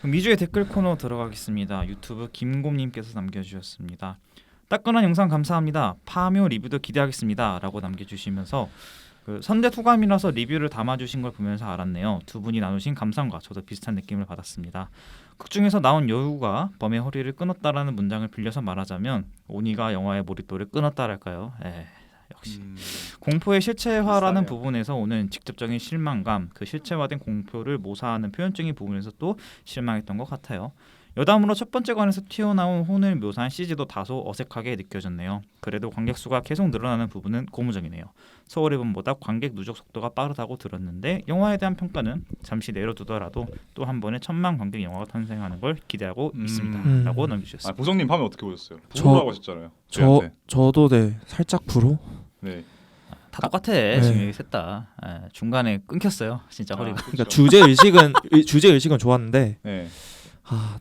그럼 2주의 댓글 코너 들어가겠습니다. 유튜브 김곰님께서 남겨주셨습니다. 따끈한 영상 감사합니다. 파묘 리뷰도 기대하겠습니다. 라고 남겨주시면서 그 선대 투감이라서 리뷰를 담아주신 걸 보면서 알았네요. 두 분이 나누신 감상과 저도 비슷한 느낌을 받았습니다. 극 중에서 나온 여우가 범의 허리를 끊었다라는 문장을 빌려서 말하자면 오니가 영화의 몰입도를 끊었다랄까요? 역시 공포의 실체화라는 비슷하네요. 부분에서 오는 직접적인 실망감, 그 실체화된 공포를 모사하는 표현적인 부분에서 또 실망했던 것 같아요. 여담으로 첫 번째 관에서 튀어나온 혼을 묘사한 CG도 다소 어색하게 느껴졌네요. 그래도 관객 수가 계속 늘어나는 부분은 고무적이네요. 서울의 봄보다 관객 누적 속도가 빠르다고 들었는데 영화에 대한 평가는 잠시 내려두더라도 또 한 번의 1,000만 관객 영화가 탄생하는 걸 기대하고 있습니다. 라고 남겨주셨습니다. 보성님 하면 어떻게 보셨어요? 저- 불호라고 하셨잖아요. 저한테. 저도 네 살짝 불호. 네. 다 똑같아. 지금 셋 다. 중간에 끊겼어요. 진짜 허리가. 그러니까 주제 의식은 좋았는데 네.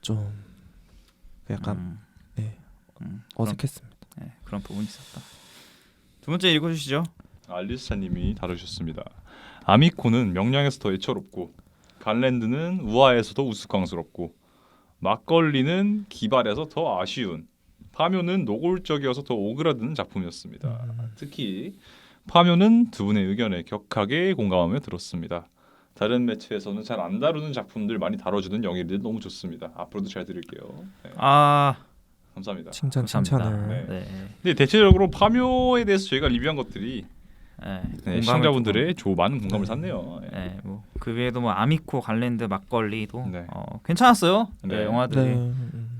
좀 약간 그런, 어색했습니다. 그런 부분이 있었다. 두 번째 읽어주시죠. 알리스차님이 다루셨습니다. 아미코는 명량에서 더 애처롭고 갈랜드는 우아해서 더 우스꽝스럽고 막걸리는 기발해서 더 아쉬운 파묘는 노골적이어서 더 오그라드는 작품이었습니다. 특히 파묘는 두 분의 의견에 격하게 공감하며 들었습니다. 다른 매체에서는 잘 안 다루는 작품들 많이 다뤄주는 영예들 너무 좋습니다. 앞으로도 잘 들을게요. 네, 감사합니다. 감사합니다. 칭찬을. 네. 근데 대체적으로 파묘에 대해서 저희가 리뷰한 것들이 공감을 시청자분들의 많은 공감을 샀네요. 네. 그 외에도 뭐 아미코, 갈랜드, 막걸리도 네. 괜찮았어요. 네. 영화들이 네.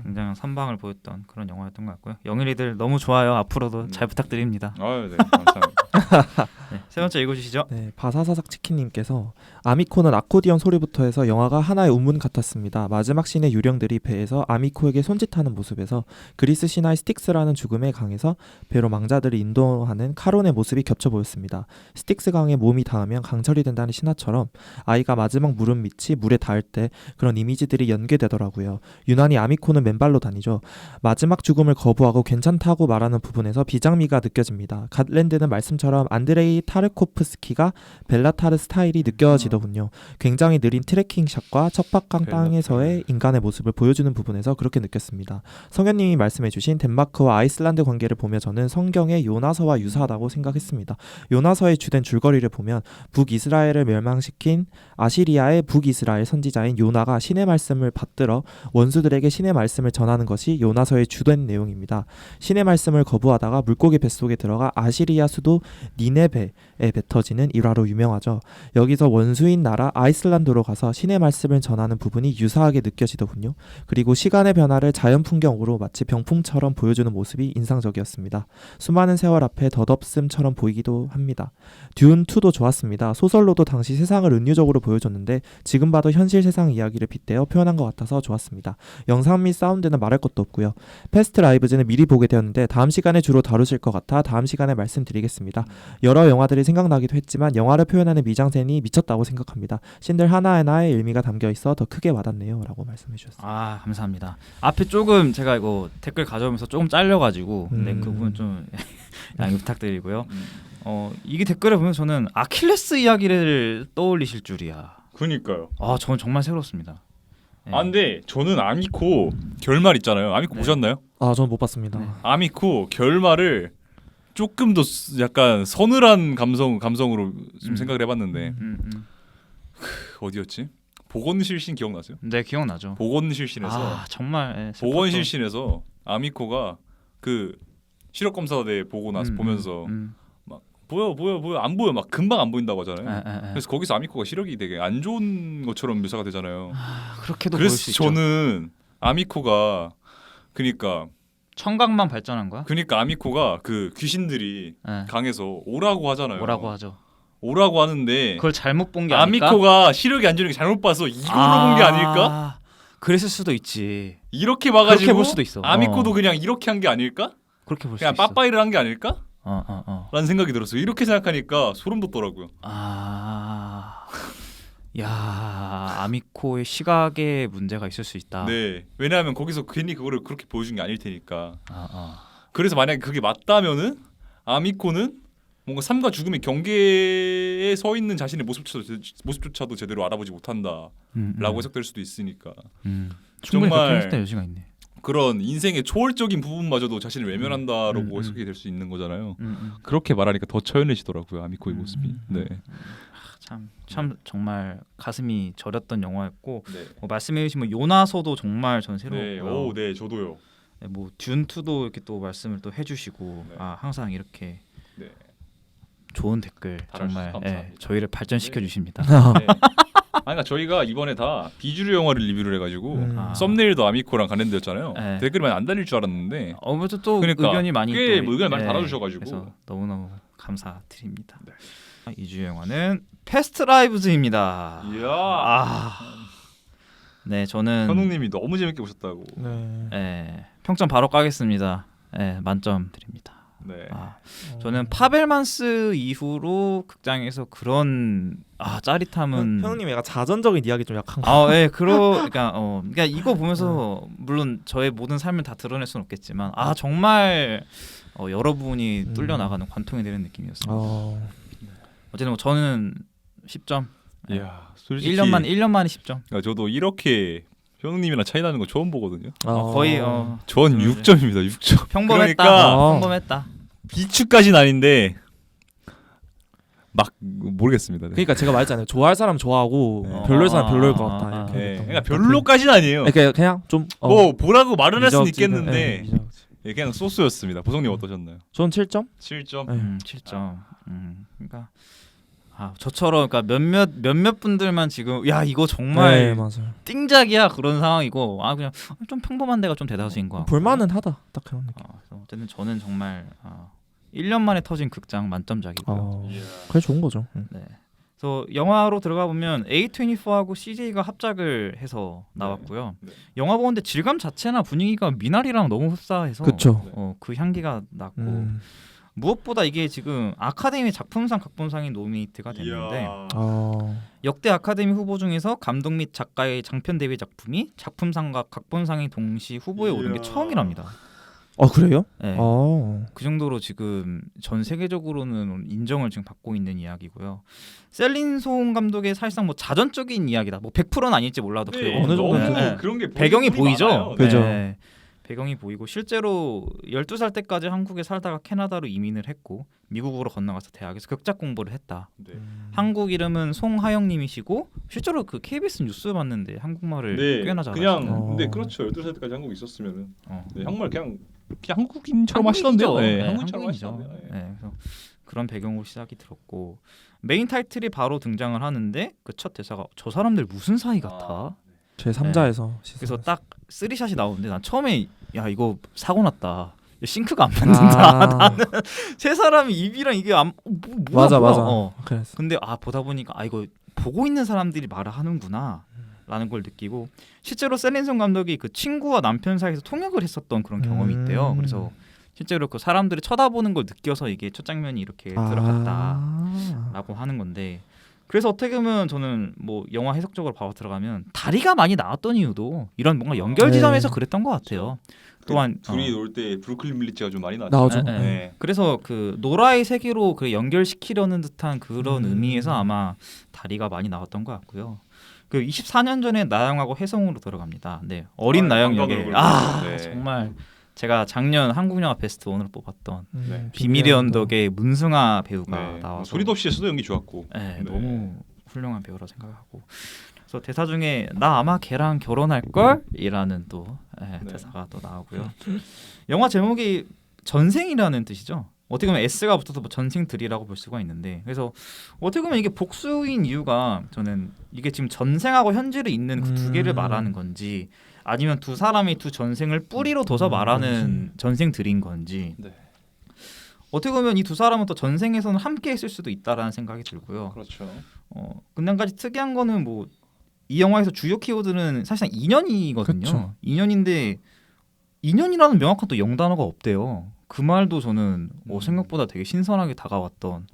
굉장한 선방을 보였던 그런 영화였던 것 같고요. 영일이들 너무 좋아요. 앞으로도 잘 부탁드립니다. 네, 감사합니다. 세 번째 읽어주시죠. 네, 바사사삭 치킨님께서 아미코는 아코디언 소리부터 해서 영화가 하나의 운문 같았습니다. 마지막 씬의 유령들이 배에서 아미코에게 손짓하는 모습에서 그리스 신화의 스틱스라는 죽음의 강에서 배로 망자들을 인도하는 카론의 모습이 겹쳐 보였습니다. 스틱스 강에 몸이 닿으면 강철이 된다는 신화처럼 아이가 마지막 물음 밑이 물에 닿을 때 그런 이미지들이 연계되더라고요. 유난히 아미코는 맨발로 다니죠. 마지막 죽음을 거부하고 괜찮다고 말하는 부분에서 비장미가 느껴집니다. 갓랜드는 말씀처럼 안드레이 타르코프스키가 벨라타르 스타일이 느껴지더군요. 굉장히 느린 트래킹샷과 척박한 땅에서의 인간의 모습을 보여주는 부분에서 그렇게 느꼈습니다. 성현님이 말씀해주신 덴마크와 아이슬란드 관계를 보며 저는 성경의 요나서와 유사하다고 생각했습니다. 요나서의 주된 줄거리를 보면 북이스라엘을 멸망시킨 아시리아의 북이스라엘 선지자인 요나가 신의 말씀을 받들어 원수들에게 신의 말씀을 전하는 것이 요나서의 주된 내용입니다. 신의 말씀을 거부하다가 물고기 뱃속에 들어가 아시리아 수도 니네베에 뱉어지는 일화로 유명하죠. 여기서 원수인 나라 아이슬란드로 가서 신의 말씀을 전하는 부분이 유사하게 느껴지더군요. 그리고 시간의 변화를 자연 풍경으로 마치 병풍처럼 보여주는 모습이 인상적이었습니다. 수많은 세월 앞에 덧없음처럼 보이기도 합니다. 듄2도 좋았습니다. 소설로도 당시 세상을 은유적으로 보여줬는데 지금 봐도 현실 세상 이야기를 빗대어 표현한 것 같아서 좋았습니다. 영상 및 사운드는 말할 것도 없고요. 패스트 라이브즈는 미리 보게 되었는데 다음 시간에 주로 다루실 것 같아 다음 시간에 말씀드리겠습니다. 여러 영화들이 생각나기도 했지만 영화를 표현하는 미장센이 미쳤다고 생각합니다. 씬들 하나하나에 의미가 담겨있어 더 크게 와닿네요. 라고 말씀해 주셨습니다. 감사합니다. 앞에 조금 제가 이거 댓글 가져오면서 조금 잘려가지고 근데 그 부분 좀 양해 부탁드리고요. 이게 댓글을 보면 저는 아킬레스 이야기를 떠올리실 줄이야. 그러니까요. 저는 정말 새롭습니다. 근데 저는 아미코 결말 있잖아요. 아미코 보셨나요? 전 못 봤습니다. 아미코 결말을 조금 더 약간 서늘한 감성으로 좀 생각을 해봤는데 어디였지? 보건실신 기억나세요? 네, 기억나죠. 보건실신에서 정말 보건실신에서 아미코가 그 시력 검사대 보고 나서 보면서 막 보여 안 보여 막 금방 안 보인다고 하잖아요. 그래서 거기서 아미코가 시력이 되게 안 좋은 것처럼 묘사가 되잖아요. 그렇게도 보일 수 그래서 있죠. 저는 아미코가 그러니까 청각만 발전한 거야? 그러니까 아미코가 그 귀신들이 강에서 오라고 하잖아요. 뭐라고 하죠? 오라고 하는데 그걸 잘못 본 게 아닐까? 아미코가 시력이 안 좋은 게 잘못 봐서 이거로 본 게 아닐까? 그랬을 수도 있지. 이렇게 봐가지고 그렇게 볼 수도 있어. 아미코도 그냥 이렇게 한 게 아닐까? 그렇게 볼 수 그냥 있어. 빠빠이를 한 게 아닐까? 라는 생각이 들었어요. 이렇게 생각하니까 소름 돋더라고요. 아미코의 시각에 문제가 있을 수 있다. 네, 왜냐하면 거기서 괜히 그거를 그렇게 보여준 게 아닐 테니까. 그래서 만약에 그게 맞다면은 아미코는 뭔가 삶과 죽음의 경계에 서 있는 자신의 모습조차도 제대로 알아보지 못한다라고 해석될 수도 있으니까 충분히 정말 그렇게 해석될 여지가 있네. 그런 인생의 초월적인 부분마저도 자신을 외면한다라고 해석이 될 수 있는 거잖아요. 그렇게 말하니까 더 처연해지더라고요. 아미코의 모습이. 네. 참 정말 가슴이 저렸던 영화였고 네. 말씀해주신 뭐 요나서도 정말 전 새로웠고요. 네, 저도요. 네, 뭐 듄2도 이렇게 또 말씀을 또 해주시고 네. 항상 이렇게 네. 좋은 댓글 달아주셔서 정말 감사합니다. 저희를 발전시켜 네. 주십니다. 네. 그러니까 저희가 이번에 다 비주류 영화를 리뷰를 해가지고 썸네일도 아미코랑 관련되었잖아요. 네. 댓글이 많이 안 달릴 줄 알았는데 아무래도 또 그러니까 의견이 많이 꽤 또, 의견을 많이 달아주셔가지고. 그래서 너무너무 감사드립니다. 네. 2주 영화는 패스트 라이브즈입니다. 이야. 네, 저는 현웅님이 너무 재밌게 보셨다고. 네. 평점 바로 까겠습니다. 만점 드립니다. 네. 저는 파벨만스 이후로 극장에서 그런 짜릿함은 형님 약간 자전적인 이야기 좀 약한 거. 그러니까 이거 보면서 물론 저의 모든 삶을 다 드러낼 수는 없겠지만 정말 여러분이 뚫려 나가는 관통이 되는 느낌이었습니다. 어쨌든 뭐 저는 10점. 이야, 솔직히 1년 만에 10점. 그러니까 저도 이렇게 현웅님이랑 차이 나는 거 처음 보거든요. 거의 전 6점입니다. 6점. 평범했다. 그러니까 평범했다. 비추까지는 아닌데 막 모르겠습니다. 네. 그러니까 제가 말했잖아요. 좋아할 사람 좋아하고 네. 별로일 사람 별로일 것 같다. 이렇게 네. 얘기했던 그러니까 거. 별로까지는 아니에요. 그냥 좀 뭐 보라고 말은 할 수는 미적지근, 있겠는데 미적지근. 예, 그냥 소스였습니다. 보성님 어떠셨나요? 전 7점? 7점. 7점. 그러니까 저처럼 그러니까 몇몇 분들만 지금 야 이거 정말 맞아요. 띵작이야 그런 상황이고 그냥 좀 평범한 데가 좀 대다수인 거 같고. 볼만은 하다. 딱 그런 느낌. 그래서 어쨌든 저는 정말 1년 만에 터진 극장 만점작이고요. 그게 좋은 거죠. 네. 그래서 영화로 들어가 보면 A24하고 CJ가 합작을 해서 나왔고요. 네. 영화 보는데 질감 자체나 분위기가 미나리랑 너무 흡사해서 그쵸. 그 향기가 났고 무엇보다 이게 지금 아카데미 작품상 각본상이 노미네이트가 됐는데 역대 아카데미 후보 중에서 감독 및 작가의 장편 데뷔 작품이 작품상과 각본상이 동시 후보에 오른 게 처음이랍니다. 그래요? 네. 그 정도로 지금 전 세계적으로는 인정을 지금 받고 있는 이야기고요. 셀린 송 감독의 사실상 뭐 자전적인 이야기다. 뭐 100%는 아닐지 몰라도 네, 어느 정도는 너무 그런 게 배경이 보이죠. 많아요. 그죠. 네. 배경이 보이고 실제로 12살 때까지 한국에 살다가 캐나다로 이민을 했고 미국으로 건너가서 대학에서 극작 공부를 했다. 네. 한국 이름은 송하영님이시고 실제로 그 KBS 뉴스 봤는데 한국말을 꽤나 잘하시는. 그냥 근데 그렇죠. 12살 때까지 한국에 있었으면은 네, 한국말 그냥 한국인처럼 한국인이죠. 하시던데요. 네, 네, 한국인처럼 한국인이죠. 하시던데요. 네. 네, 그래서 그런 배경으로 시작이 들었고 메인 타이틀이 바로 등장을 하는데 그 첫 대사가 저 사람들 무슨 사이 같아. 제 3자에서 그래서 딱 3샷이 나오는데 난 처음에 야 이거 사고 났다. 싱크가 안 맞는다. 나는 세 사람이 입이랑 이게 맞아. 그랬어. 근데 보다 보니까 이거 보고 있는 사람들이 말을 하는구나. 라는 걸 느끼고 실제로 셀린son 감독이 그 친구와 남편 사이에서 통역을 했었던 그런 경험이 있대요. 그래서 실제로 그 사람들이 쳐다보는 걸 느껴서 이게 첫 장면이 이렇게 들어갔다라고 하는 건데 그래서 어떻게 보면 저는 뭐 영화 해석적으로 봐서 들어가면 다리가 많이 나왔던 이유도 이런 뭔가 연결 지점에서 그랬던 것 같아요. 또한 둘이 놀 때 브루클린 밀리지가 좀 많이 나오죠. 네. 그래서 그 노라의 세계로 그 연결시키려는 듯한 그런 의미에서 아마 다리가 많이 나왔던 것 같고요. 그 24년 전에 나영하고 혜성으로 들어갑니다. 네, 어린 나영 역에 네. 정말 제가 작년 한국 영화 베스트 1으로 뽑았던 네. 비밀의 언덕의 문승아 배우가 네. 나와서 소리도 없이 했어도 연기 좋았고 네. 너무 훌륭한 배우라 생각하고 그래서 대사 중에 나 아마 걔랑 결혼할 걸이라는 또 대사가 또 나오고요. 영화 제목이 전생이라는 뜻이죠. 어떻게 보면 S가 붙어서 뭐 전생들이라고 볼 수가 있는데 그래서 어떻게 보면 이게 복수인 이유가 저는 이게 지금 전생하고 현재를 잇는 그 두 개를 말하는 건지 아니면 두 사람이 두 전생을 뿌리로 둬서 말하는 전생들인 건지 어떻게 보면 이 두 사람은 또 전생에서는 함께 했을 수도 있다라는 생각이 들고요. 그렇죠. 근데 한 가지 특이한 거는 뭐 이 영화에서 주요 키워드는 사실상 인연이거든요. 그쵸. 인연인데 인연이라는 명확한 또 영단어가 없대요. 그 말도 저는 생각보다 되게 신선하게 다가왔던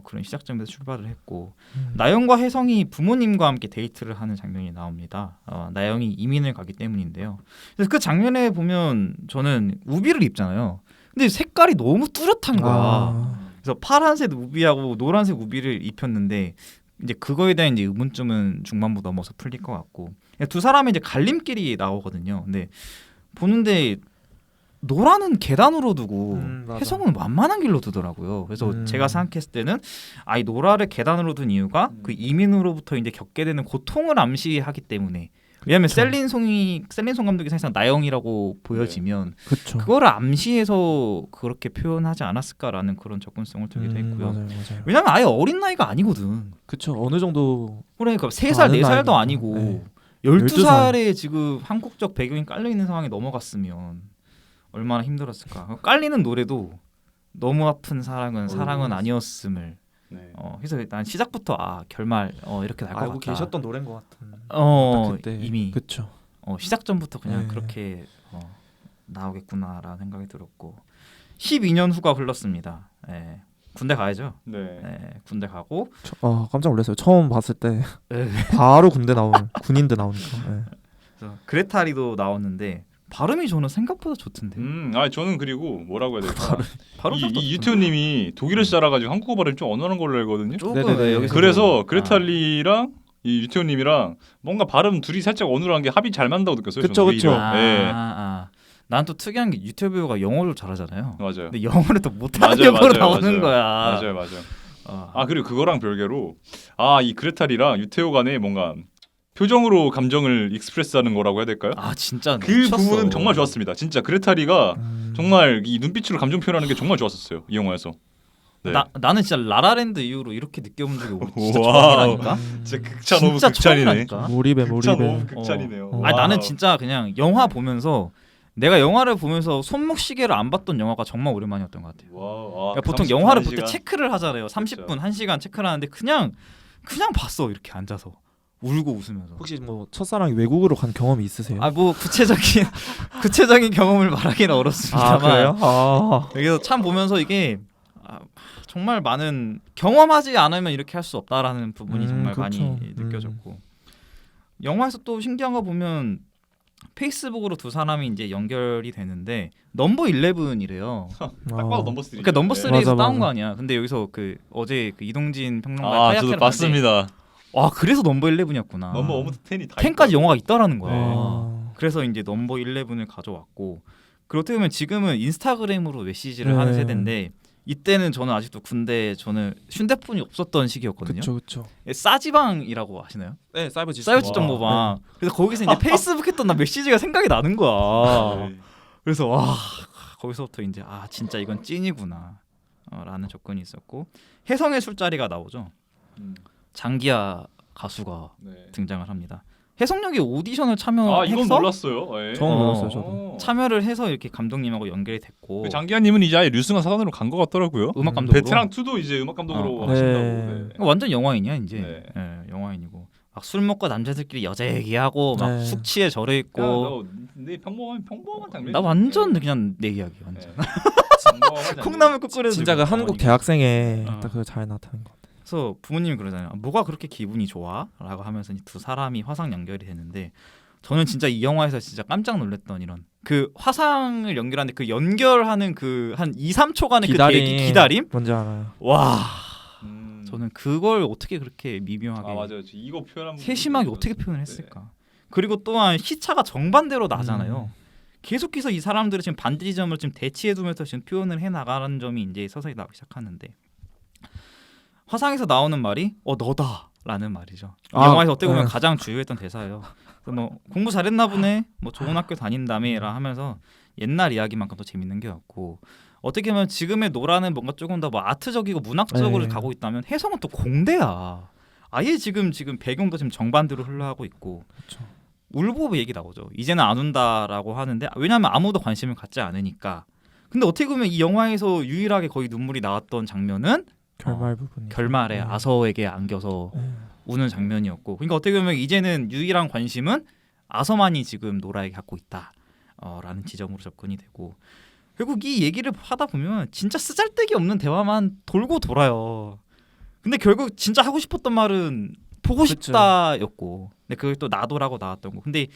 그런 시작점에서 출발을 했고 나영과 혜성이 부모님과 함께 데이트를 하는 장면이 나옵니다. 나영이 이민을 가기 때문인데요. 그래서 그 장면에 보면 저는 우비를 입잖아요. 근데 색깔이 너무 뚜렷한 거야. 그래서 파란색 우비하고 노란색 우비를 입혔는데 이제 그거에 대한 이제 의문점은 중반부 넘어서 풀릴 것 같고 두 사람이 이제 갈림길이 나오거든요. 근데 보는데 노라는 계단으로 두고 맞아. 혜성은 완만한 길로 두더라고요. 그래서 제가 생각했을 때는 이 노라를 계단으로 둔 이유가 그 이민으로부터 이제 겪게 되는 고통을 암시하기 때문에. 왜냐하면 그쵸. 셀린송 감독이 사실상 나영이라고 보여지면 그렇죠. 그거를 암시해서 그렇게 표현하지 않았을까라는 그런 접근성을 두기도 했고요. 맞아요. 왜냐하면 아예 어린 나이가 아니거든. 그렇죠. 어느 정도 그러니까 3살, 아는 4살도 나이니까. 아니고 네. 12살에 지금 한국적 배경이 깔려있는 상황에 넘어갔으면 얼마나 힘들었을까. 깔리는 노래도 너무 아픈 사랑은 아니었음을 네. 그래서 난 시작부터 결말 이렇게 날 것 알고 같다. 계셨던 노래인 것 같은. 그때 이미 그렇죠. 시작 전부터 그냥 네. 그렇게 나오겠구나라는 생각이 들었고 12년 후가 흘렀습니다. 예. 군대 가야죠. 네. 예, 군대 가고 깜짝 놀랐어요. 처음 봤을 때 예. 바로 군대 나오는 군인들 나오니까. 예. 그래서 그레타리도 나왔는데 발음이 저는 생각보다 좋던데. 저는 그리고 뭐라고 해야 될까? 바로 이 유태훈님이 독일에서 자라가지고 한국어 발음 좀 어눌한 걸로 알거든요. 조금 네네네. 여기서 그래서 그레탈리랑 이 유태훈님이랑 뭔가 발음 둘이 살짝 어눌한 게 합이 잘 맞는다고 느꼈어요. 그쵸, 저는 그쵸. 오히려. 예. 난 또 특이한 게 유튜브가 영어를 잘하잖아요. 맞아요. 근데 영어를 또 못하는 맞아요, 영어로 맞아요, 나오는 맞아요. 거야. 맞아요. 그리고 그거랑 별개로 이 그레탈이랑 유태호 간에 뭔가 표정으로 감정을 익스프레스하는 거라고 해야 될까요? 진짜 그 미쳤어. 부분은 정말 좋았습니다. 진짜 그레탈이가 정말 이 눈빛으로 감정 표현하는 게 정말 좋았었어요. 이 영화에서. 네. 나는 진짜 라라랜드 이후로 이렇게 느껴본 적이 진짜 와우. 처음이라니까. 진짜 극찬 오브 진짜 극찬이네. 처음이라니까. 몰입에 극찬 오브 몰입에. 극찬이네요. 어. 나는 진짜 그냥 영화 보면서 내가 영화를 보면서 손목시계를 안 봤던 영화가 정말 오랜만이었던 것 같아요. 그러니까 보통 30분, 영화를 1시간. 볼 때 체크를 하잖아요. 30분, 1시간 체크를 하는데 그냥 봤어. 이렇게 앉아서 울고 웃으면서. 혹시 뭐 첫사랑이 외국으로 간 경험이 있으세요? 뭐 구체적인 경험을 말하기는 어렵습니다만. 그래요? 그래서 참 보면서 이게 정말 많은 경험하지 않으면 이렇게 할 수 없다라는 부분이 정말 그렇죠. 많이 느껴졌고 영화에서 또 신기한 거 보면 페이스북으로 두 사람이 이제 연결이 되는데 넘버 11이래요. 딱 봐도 넘버 3. 그러니까 넘버 3에서 맞아, 따온 맞아. 거 아니야. 근데 여기서 어제 이동진 평론가 저도 하얗게 봤습니다. 그래서 넘버 11이었구나. 넘버 1부터 10이 다 10까지 영화가 있다라는 거야. 네. 그래서 이제 넘버 11을 가져왔고 그리고 어떻게 보면 지금은 인스타그램으로 메시지를 하는 네. 세대인데 이때는 저는 아직도 군대에 저는 휴대폰이 없었던 시기였거든요. 그렇죠. 싸지방이라고 아시나요? 네, 사이버 사이버지 정보방. 그래서 거기서 이제 페이스북 했던 나 메시지가 생각이 나는 거야. 네. 그래서 거기서부터 이제 진짜 이건 찐이구나 라는 접근이 있었고 혜성의 술자리가 나오죠. 장기하 가수가 네. 등장을 합니다. 혜성역이 오디션을 참여해서 이건 몰랐어요. 예. 저는 몰랐어요, 저도. 참여를 해서 이렇게 감독님하고 연결이 됐고 그 장기하님은 이제 아예 류승환 사단으로 간 것 같더라고요. 음악 감독으로 베테랑 2도 이제 음악 감독으로 네. 하신다고. 네. 완전 영화인이야 이제. 네. 예, 영화인이고 막 술 먹고 남자들끼리 여자 얘기하고 막 네. 숙취에 절여 있고 내 평범한 장면. 나 완전 그냥 내 이야기 완전. 네. 콩나물 국 끓여 진짜 그 한국 대학생의 어. 딱 그거 잘 나타낸 것 같아요. 그래서 부모님이 그러잖아요. 뭐가 그렇게 기분이 좋아?라고 하면서 이 두 사람이 화상 연결이 되는데 저는 진짜 이 영화에서 진짜 깜짝 놀랐던 이런 그 화상을 연결하는데 그 연결하는 그 한 2, 3초간의 그 기다림? 뭔지 알아요. 와. 저는 그걸 어떻게 그렇게 미묘하게 맞아요. 이거 표현하면 세심하게 어떻게 표현을 했을까? 그리고 또한 시차가 정반대로 나잖아요. 계속해서 이 사람들이 지금 반대 지점을 지금 대치해두면서 지금 표현을 해 나가는 점이 이제 서서히 나오기 시작하는데 화상에서 나오는 말이 너다라는 말이죠. 이 영화에서 어떻게 보면 가장 주요했던 대사예요. 뭐 공부 잘했나 보네, 뭐 좋은 학교 다닌다며라 하면서 옛날 이야기만큼 더 재밌는 게 없고 어떻게 보면 지금의 노라는 뭔가 조금 더 뭐 아트적이고 문학적으로 가고 있다면 혜성은 또 공대야. 아예 지금 배경도 지금 정반대로 흘러가고 있고. 그렇죠. 울보브 얘기 나오죠. 이제는 안 운다라고 하는데 왜냐하면 아무도 관심을 갖지 않으니까. 근데 어떻게 보면 이 영화에서 유일하게 거의 눈물이 나왔던 장면은 결말 부분이. 결말에 아서에게 안겨서 우는 장면이었고. 그러니까 어떻게 보면 이제는 유일한 관심은 아서만이 지금 노라에게 갖고 있다. 라는 지점으로 접근이 되고. 결국 이 얘기를 하다 보면 진짜 쓰잘데기 없는 대화만 돌고 돌아요. 근데 결국 진짜 하고 싶었던 말은 보고 싶다였고. 근데 그걸 또 나도라고 나왔던 거. 근데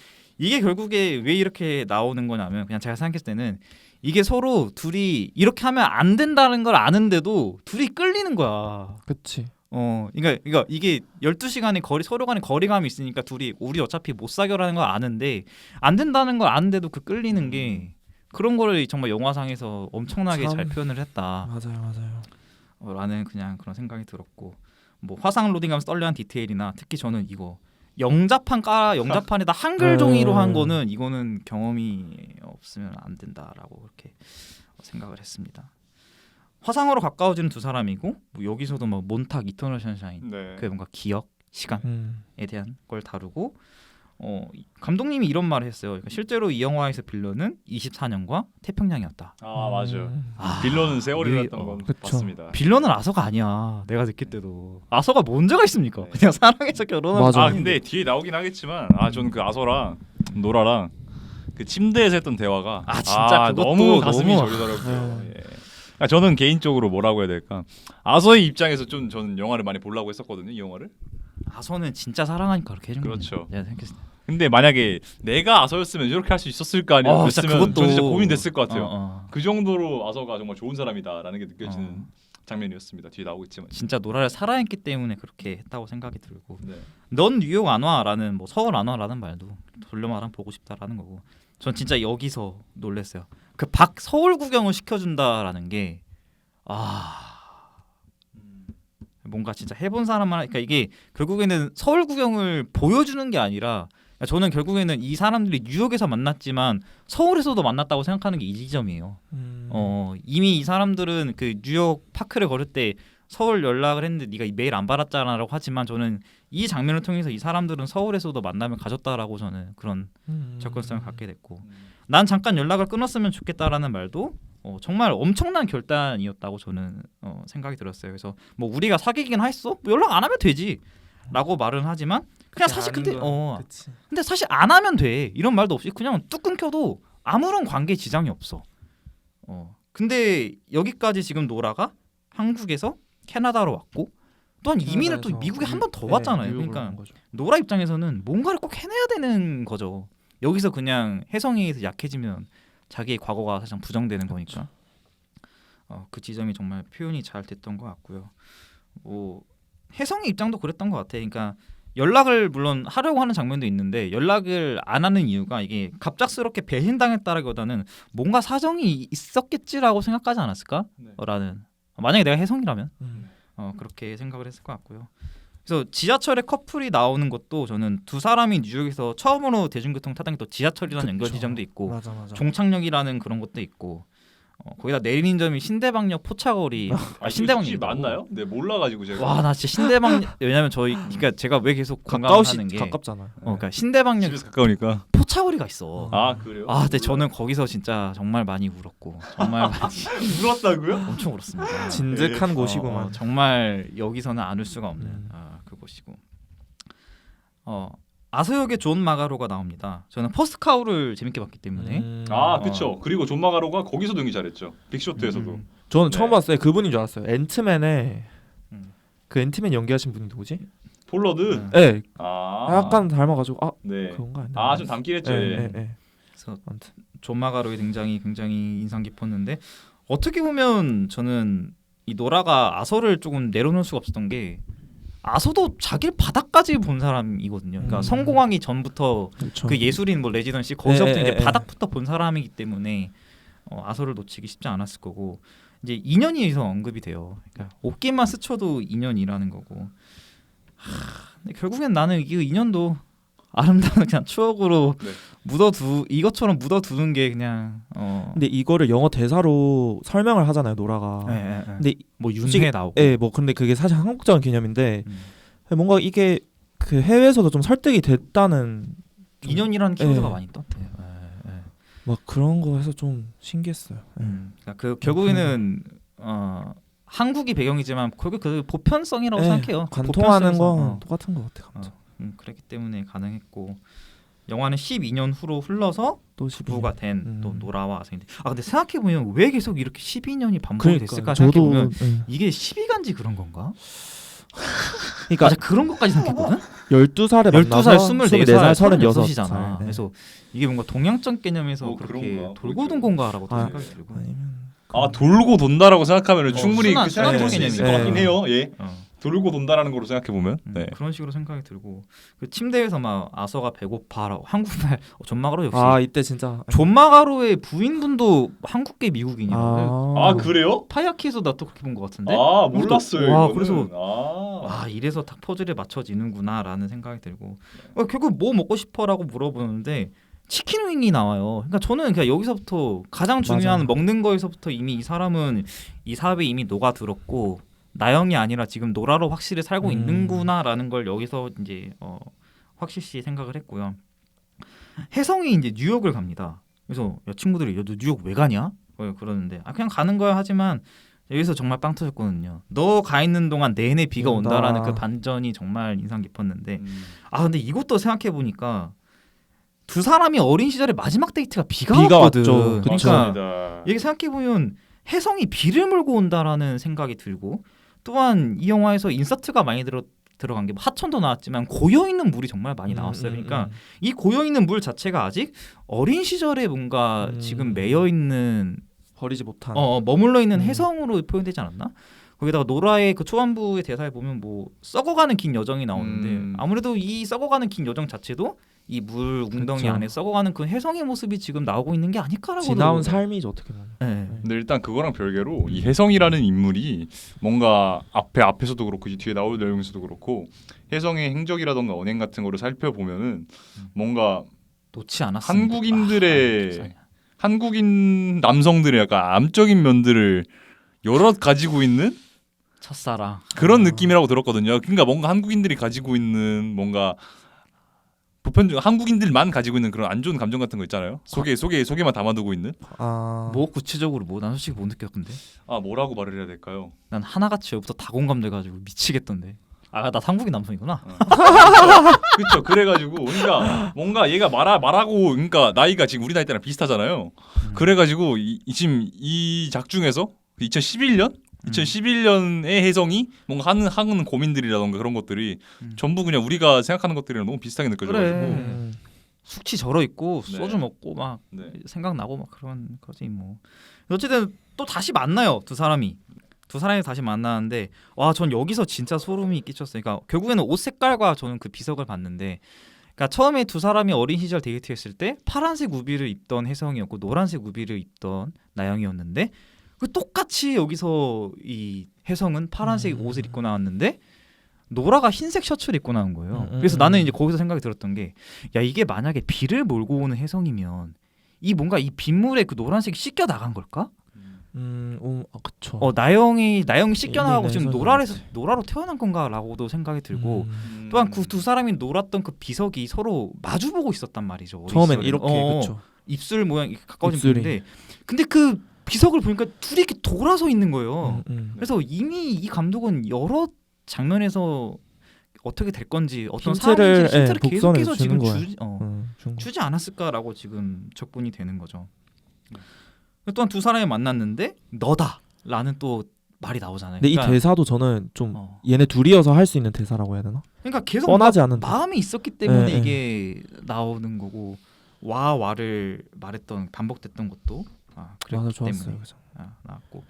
이게 결국에 왜 이렇게 나오는 거냐면 그냥 제가 생각했을 때는 이게 서로 둘이 이렇게 하면 안 된다는 걸 아는데도 둘이 끌리는 거야. 그치. 그러니까 이게 12시간의 거리 서로 간의 거리감이 있으니까 둘이 우리 어차피 못 사겨라는 걸 아는데 안 된다는 걸 아는데도 그 끌리는 게 그런 거를 정말 영화상에서 엄청나게 참. 잘 표현을 했다. 맞아요. 라는 그냥 그런 생각이 들었고 뭐 화상 로딩하면서 떨려한 디테일이나 특히 저는 이거 영자판에다 한글 종이로 한 거는 이거는 경험이 없으면 안 된다라고 그렇게 생각을 했습니다. 화상으로 가까워지는 두 사람이고 뭐 여기서도 뭐 몬탁 이터널 션샤인 네. 그 뭔가 기억 시간에 음. 대한 걸 다루고 감독님이 이런 말을 했어요. 그러니까 실제로 이 영화에서 빌런은 24년과 태평양이었다. 아 맞아요. 아, 빌런은 세월이었던 건 그쵸. 맞습니다. 빌런은 아서가 아니야. 내가 느낄 때도 아서가 문제가 있습니까? 네. 그냥 사랑해서 결혼한 맞아. 아 근데 뒤에 나오긴 하겠지만 저는 그 아서랑 노라랑 그 침대에서 했던 대화가 진짜 그것도 너무 가슴이 너무- 저리더라고요. 예. 저는 개인적으로 뭐라고 해야 될까? 아서의 입장에서 좀 저는 영화를 많이 보려고 했었거든요. 이 영화를. 아서는 진짜 사랑하니까 그렇게 해준 거예요. 그렇죠. 내가 생각했을 때. 근데 만약에 내가 아서였으면 이렇게 할 수 있었을까 아니면 진짜 그랬으면 그것도 저는 진짜 고민됐을 것 같아요. 어. 그 정도로 아서가 정말 좋은 사람이다라는 게 느껴지는 장면이었습니다. 뒤에 나오겠지만. 진짜 노라를 사랑했기 때문에 그렇게 했다고 생각이 들고 네. 넌 뉴욕 안 와라는 뭐 서울 안 와라는 말도 돌려 말하면 보고 싶다라는 거고 전 진짜 여기서 놀랐어요. 그 서울 구경을 시켜준다라는 게 뭔가 진짜 해본 사람만 그러니까 이게 결국에는 서울 구경을 보여주는 게 아니라 그러니까 저는 결국에는 이 사람들이 뉴욕에서 만났지만 서울에서도 만났다고 생각하는 게 이 지점이에요. 이미 이 사람들은 그 뉴욕 파크를 걸을 때 서울 연락을 했는데 네가 메일 안 받았잖아라고 하지만 저는 이 장면을 통해서 이 사람들은 서울에서도 만남을 가졌다라고 저는 그런 접근성을 갖게 됐고 난 잠깐 연락을 끊었으면 좋겠다라는 말도 정말 엄청난 결단이었다고 저는 생각이 들었어요. 그래서 뭐 우리가 사귀긴 했어? 뭐 연락 안 하면 되지라고 말은 하지만 그냥 사실 근데 그치. 근데 사실 안 하면 돼 이런 말도 없이 그냥 뚝 끊겨도 아무런 관계 지장이 없어. 근데 여기까지 지금 노라가 한국에서 캐나다로 왔고 또한 이민을 또 캐나다에서 미국에 한 번 더 왔잖아요. 뉴욕으로 그러니까 온 거죠. 노라 입장에서는 뭔가를 꼭 해내야 되는 거죠. 여기서 그냥 혜성에 의해서 약해지면 자기의 과거가 사실 부정되는 거니까 그 지점이 정말 표현이 잘 됐던 것 같고요. 뭐 혜성의 입장도 그랬던 것 같아. 그러니까 연락을 물론 하려고 하는 장면도 있는데 연락을 안 하는 이유가 이게 갑작스럽게 배신당했다라기보다는 뭔가 사정이 있었겠지라고 생각하지 않았을까? 네. 라는 만약에 내가 혜성이라면 음. 그렇게 생각을 했을 것 같고요. 그래서 지하철에 커플이 나오는 것도 저는 두 사람이 뉴욕에서 처음으로 대중교통 타던 게 또 지하철이라는 연결 그쵸. 지점도 있고 맞아. 종착역이라는 그런 것도 있고 거기다 내리는 점이 신대방역 포차거리 신대방역 맞나요? 네 몰라가지고 제가. 와 나 진짜 신대방역 왜냐면 저희 그러니까 제가 왜 계속 가까우시 공감하는 게 가깝잖아. 그러니까 신대방역 집에서 가까우니까. 포차거리가 있어. 아 그래요? 근데 저는 거기서 진짜 정말 많이 울었고 정말 많이 울었다고요? 엄청 울었습니다. 진득한 곳이구만. 정말 여기서는 안 울 수가 없는 그곳이고. 아서역에 존 마가로가 나옵니다. 저는 퍼스트 카우를 재밌게 봤기 때문에 아 그쵸. 그리고 존 마가로가 거기서도 연기 잘했죠. 빅쇼트에서도. 저는 네. 처음 봤어요. 그분인 줄 알았어요. 앤트맨에 음. 그 앤트맨 연기하신 분이 누구지? 폴러드. 네, 아 약간 닮아가지고 네. 그런가 아니야? 아좀 닮긴 했죠. 예. 네. 그래서 아무튼 존 마가로의 굉장히 인상 깊었는데 어떻게 보면 저는 이 노라가 아서를 조금 내려놓을 수가 없었던 게 아서도 자기를 바닥까지 본 사람이거든요. 그러니까 성공하기 전부터 그렇죠. 그 예술인 뭐 레지던시 거기서부터 이제 예. 바닥부터 본 사람이기 때문에 아서를 놓치기 쉽지 않았을 거고 이제 2년이 서 언급이 돼요. 그러니까 옷깃만 스쳐도 2년이라는 거고. 근데 결국엔 나는 이 2년도 아름다운 그냥 추억으로 네. 이것처럼 묻어두는 게 그냥 근데 이거를 영어 대사로 설명을 하잖아요, 노라가. 근데 뭐 솔직히- 윤회 나오고. 뭐 근데 그게 사실 한국적인 개념인데 음. 뭔가 이게 그 해외에서도 좀 설득이 됐다는 2년이라는 키워드가 예. 많이 떴대요. 막 그런 거 해서 좀 신기했어요. 그러니까 그 결국에는 한국이 배경이지만 결국 그 보편성이라고 생각해요. 그 관통하는 건 보편성에서, 똑같은 것 같아. 감정. 그렇기 때문에 가능했고 영화는 12년 후로 흘러서 또 부부가 된 또 음. 노라와 아서인데 근데 생각해 보면 왜 계속 이렇게 12년이 반복이 됐을까 저도 생각해 보면 예. 이게 12간지 그런 건가? 그러니까 맞아 그런 것까지 생각했거든. 12살에 12살, 만나서 24살, 36살. 36이잖아. 그래서 이게 뭔가 동양적 개념에서 그렇게 그런가? 돌고 돈 그렇죠. 건가라고 또 아, 생각이 들고. 아 돌고 돈다라고 생각하면 충분히 순환, 그 생각해 볼수 순환 있을 것 같긴 개념이네. 해요. 예. 돌고 돈다라는 거로 생각해 보면. 네. 그런 식으로 생각이 들고 그 침대에서 막 아서가 배고파라고 한국말 존마가로 역시 이때 진짜 존마가로의 부인분도 한국계 미국인이라고. 아 그래요? 파이아키에서 나 또 그렇게 본 것 같은데. 아 몰랐어요. 와, 이거는. 그래서 아. 와 이래서 딱 퍼즐에 맞춰지는구나라는 생각이 들고 결국 뭐 먹고 싶어라고 물어보는데 치킨 윙이 나와요. 그러니까 저는 그냥 여기서부터 가장 중요한 맞아요. 먹는 거에서부터 이미 이 사람은 이 사업에 이미 녹아들었고 나영이 아니라 지금 노라로 확실히 살고 있는구나라는 걸 여기서 이제 확실히 생각을 했고요. 혜성이 이제 뉴욕을 갑니다. 그래서 야 친구들이 야, 너 뉴욕 왜 가냐? 그러는데 그냥 가는 거야 하지만 여기서 정말 빵 터졌거든요. 너 가 있는 동안 내내 비가 온다. 온다라는 그 반전이 정말 인상 깊었는데 근데 이것도 생각해 보니까 두 사람이 어린 시절에 마지막 데이트가 비가 왔거든. 왔죠. 그러니까 맞습니다. 이게 생각해 보면 혜성이 비를 몰고 온다라는 생각이 들고 또한 이 영화에서 인서트가 많이 들어간 게 하천도 나왔지만 고여 있는 물이 정말 많이 나왔어요. 그러니까 이 고여 있는 물 자체가 아직 어린 시절에 뭔가 지금 매여 있는 버리지 못한 머물러 있는 혜성으로 표현되지 않았나? 거기다가 노라의 그 초반부의 대사에 보면 뭐 썩어가는 긴 여정이 나오는데 아무래도 이 썩어가는 긴 여정 자체도 이 물 웅덩이 그쵸. 안에 썩어가는 그 혜성의 모습이 지금 나오고 있는 게 아닐까라고 지나온 삶이죠 어떻게 보면. 네. 근데 일단 그거랑 별개로 이 혜성이라는 인물이 뭔가 앞에서도 그렇고 이 뒤에 나올 내용에서도 그렇고 혜성의 행적이라던가 언행 같은 거를 살펴보면은 뭔가 놓지 않았습니다. 한국인 남성들의 약간 암적인 면들을 여럿 가지고 있는 첫사랑 그런 느낌이라고 들었거든요. 그러니까 뭔가 한국인들이 가지고 있는 뭔가 보편적 한국인들만 가지고 있는 그런 안 좋은 감정 같은 거 있잖아요. 속에만 담아두고 있는. 뭐 구체적으로 난 솔직히 못 느꼈던데. 뭐라고 말을 해야 될까요? 난 하나같이 여기부터 다 공감돼가지고 미치겠던데. 나 한국인 남성이구나. 그렇죠. 그래가지고 그러니까 뭔가 얘가 말하고 그러니까 나이가 지금 우리 나이 때랑 비슷하잖아요. 그래가지고 지금 이 작중에서 2011년의 혜성이 뭔가 하는 고민들이라던가 그런 것들이 전부 그냥 우리가 생각하는 것들이랑 너무 비슷하게 느껴져가지고 그래. 숙취 절어 있고 네. 소주 먹고 막 네. 생각나고 막 그런 거지 뭐. 어쨌든 또 다시 만나요 두 사람이 다시 만나는데 전 여기서 진짜 소름이 끼쳤어요. 그러니까 결국에는 옷 색깔과 저는 그 비석을 봤는데, 그러니까 처음에 두 사람이 어린 시절 데이트했을 때 파란색 우비를 입던 혜성이었고 노란색 우비를 입던 나영이었는데 그 똑같이 여기서 이 혜성은 파란색 옷을 입고 나왔는데 노라가 흰색 셔츠를 입고 나온 거예요. 그래서 나는 이제 거기서 생각이 들었던 게 야 이게 만약에 비를 몰고 오는 혜성이면 이 뭔가 이 빗물에 그 노란색이 씻겨 나간 걸까? 그쵸. 나영이 씻겨 나가고 지금 혜성이 노라로 태어난 건가라고도 생각이 들고 또한 그 두 사람이 놀았던 그 비석이 서로 마주보고 있었단 말이죠. 어린 처음엔 시절에. 이렇게 그쵸. 입술 모양이 가까워진 입술이. 건데 근데 그 비석을 보니까 둘이 이렇게 돌아서 있는 거예요. 그래서 이미 이 감독은 여러 장면에서 어떻게 될 건지 어떤 힌트를, 상황인지 힌트를 계속해서 복선해서 지금 주는 거야. 주지 않았을까라고 지금 적분이 되는 거죠. 또한 두 사람이 만났는데 너다라는 또 말이 나오잖아요. 근데 그러니까, 이 대사도 저는 좀 얘네 둘이어서 할 수 있는 대사라고 해야 되나? 그러니까 계속 뻔하지 않은 대사. 마음이 있었기 때문에 네, 이게 나오는 거고 와를 말했던 반복됐던 것도 그랬기 맞아, 좋았어요. 때문에 그죠. 나왔고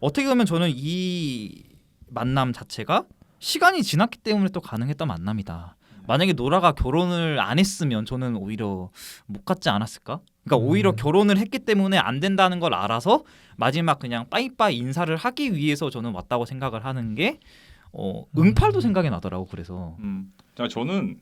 어떻게 보면 저는 이 만남 자체가 시간이 지났기 때문에 또 가능했던 만남이다. 만약에 노라가 결혼을 안 했으면 저는 오히려 못 갔지 않았을까? 그러니까 오히려 결혼을 했기 때문에 안 된다는 걸 알아서 마지막 그냥 빠이빠이 인사를 하기 위해서 저는 왔다고 생각을 하는 게 응팔도 생각이 나더라고. 그래서 저는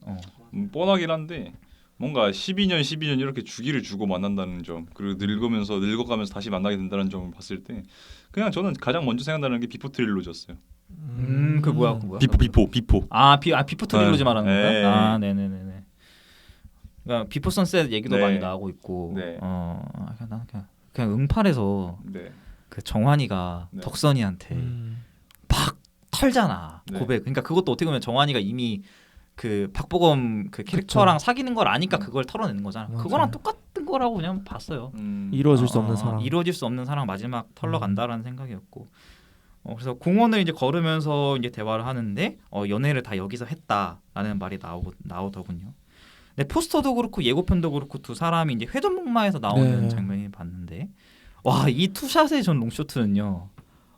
뻔하긴 한데 뭔가 12년 이렇게 주기를 주고 만난다는 점, 그리고 늙어가면서 다시 만나게 된다는 점을 봤을 때 그냥 저는 가장 먼저 생각나는 게 비포 트릴로지였어요. 그 뭐야? 비포. 비포 트릴로지 말하는 네. 건가요? 네네네네. 그러니까 비포 선셋 얘기도 네. 많이 나오고 있고, 네. 나는 그냥 응팔에서 네. 그 정환이가 네. 덕선이한테 막 털잖아. 네. 고백. 그러니까 그것도 어떻게 보면 정환이가 이미 그 박보검 그 캐릭터랑 사귀는 걸 아니까 그걸 털어내는 거잖아. 맞아요. 그거랑 똑같은 거라고 그냥 봤어요. 이루어질 수 없는 사랑. 이루어질 수 없는 사랑 마지막 털러 간다라는 생각이었고 그래서 공원을 이제 걸으면서 이제 대화를 하는데 연애를 다 여기서 했다라는 말이 나오더군요. 근데 포스터도 그렇고 예고편도 그렇고 두 사람이 이제 회전목마에서 나오는 네. 장면이 봤는데 와, 이 투샷의 전 롱쇼트는요.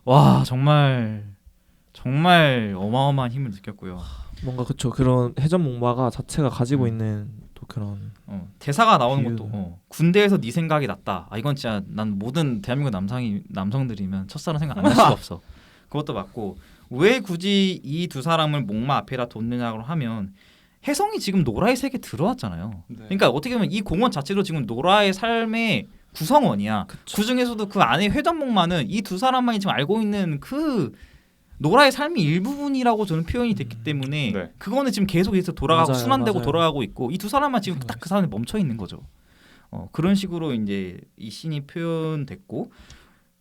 와, 정말 어마어마한 힘을 느꼈고요. 뭔가 그쵸 그런 해전 목마가 자체가 가지고 음. 있는 또 그런 대사가 나오는 비유. 것도 군대에서 네 생각이 났다. 이건 진짜 난 모든 대한민국 남성들이면 첫사랑 생각 안 할 수가 없어. 그것도 맞고 왜 굳이 이 두 사람을 목마 앞에다 뒀느냐고 하면 혜성이 지금 노라의 세계에 들어왔잖아요. 네. 그러니까 어떻게 보면 이 공원 자체도 지금 노라의 삶의 구성원이야. 그 중에서도 그 안에 회전목마는 이 두 사람만이 지금 알고 있는 그 노라의 삶의 일부분이라고 저는 표현이 됐기 때문에 네. 그거는 지금 계속해서 돌아가고 맞아요, 순환되고 맞아요. 돌아가고 있고 이 두 사람만 지금 딱 그 사람에 멈춰 있는 거죠. 그런 식으로 이제 이 씬이 표현됐고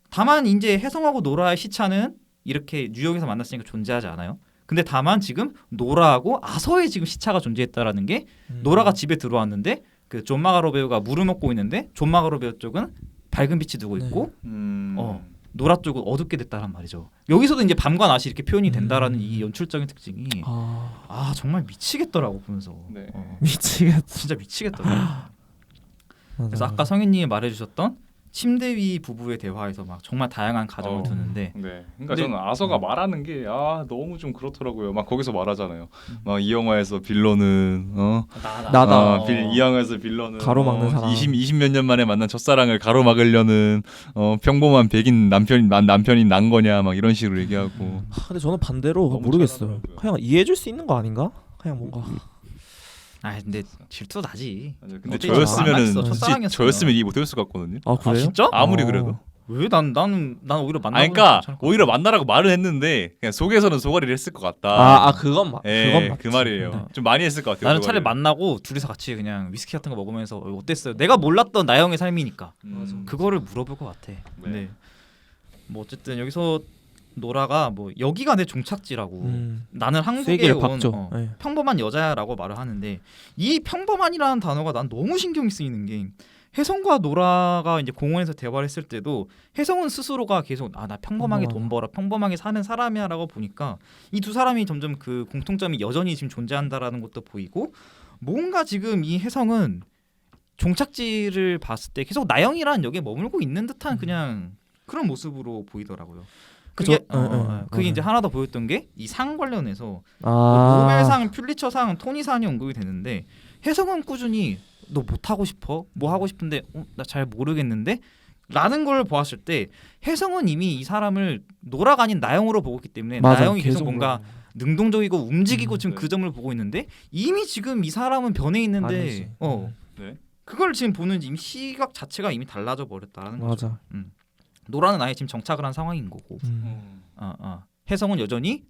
다만 이제 혜성하고 노라의 시차는 이렇게 뉴욕에서 만났으니까 존재하지 않아요. 근데 다만 지금 노라하고 아서에 지금 시차가 존재했다라는 게 노라가 집에 들어왔는데 그 존 마가로 배우가 물을 먹고 있는데 존 마가로 배우 쪽은 밝은 빛이 두고 있고 노라 쪽은 어둡게 됐다란 말이죠. 여기서도 이제 밤과 낮이 이렇게 표현이 된다라는 이 연출적인 특징이 정말 미치겠더라고 보면서. 네. 미치겠. 진짜 미치겠더라고. 그래서 아까 성현님이 말해주셨던 침대 위 부부의 대화에서 막 정말 다양한 가정을 두는데 네. 그러니까 근데- 저는 아서가 말하는 게 너무 좀 그렇더라고요. 막 거기서 말하잖아요. 막 이 영화에서 빌런은 나다. 이 영화에서 빌런은 가로막는 사람. 20 몇 년 만에 만난 첫사랑을 가로막으려는 평범한 백인 남편이 난 거냐 막 이런 식으로 얘기하고. 근데 저는 반대로 너무 모르겠어요. 잘하더라고요. 그냥 이해해줄 수 있는 거 아닌가? 그냥 뭔가 근데 질투 나지. 맞아요. 근데 어떻게 저였으면은 만났어? 솔직히 첫사랑이었으면. 저였으면 이해 못했을 것 같거든요. 그래요? 진짜? 아무리 어. 그래도. 왜 나는 오히려 만나고 그러니까 오히려 만나라고 말을 했는데 그냥 속에서는 소가리를 했을 것 같다. 그건 맞. 예, 그건 맞지. 그 말이에요. 네. 좀 많이 했을 것 같아요. 나는 소가리를. 차라리 만나고 둘이서 같이 그냥 위스키 같은 거 먹으면서 어땠어요? 내가 몰랐던 나영의 삶이니까 그거를 물어볼 것 같아. 근데 뭐 어쨌든 여기서 노라가 뭐 여기가 내 종착지라고 나는 한국에 세기를 온 박죠. 네. 평범한 여자라고 말을 하는데 이 평범한이라는 단어가 난 너무 신경이 쓰이는 게 혜성과 노라가 이제 공원에서 대화를 했을 때도 혜성은 스스로가 계속 나 평범하게 돈 벌어 평범하게 사는 사람이야라고 보니까 이 두 사람이 점점 그 공통점이 여전히 지금 존재한다라는 것도 보이고 뭔가 지금 이 혜성은 종착지를 봤을 때 계속 나영이라는 역에 머물고 있는 듯한 그냥 그런 모습으로 보이더라고요. 그게 그게 이제 하나 더 보였던 게 이 상 관련해서 노벨상, 퓰리처상, 토니상이 언급이 되는데 혜성은 꾸준히 너 못 하고 싶어? 뭐 하고 싶은데 나 잘 모르겠는데 라는 걸 보았을 때 혜성은 이미 이 사람을 노라가 아닌 나영으로 보고 있기 때문에 나영이 계속 뭔가 능동적이고 움직이고 지금 네. 그 점을 보고 있는데 이미 지금 이 사람은 변해 있는데 아니지. 네. 그걸 지금 보는 이미 시각 자체가 이미 달라져 버렸다라는 거죠. 맞아. 노라는 아예 지금 정착을 한 상황인 거고 혜성은 여전히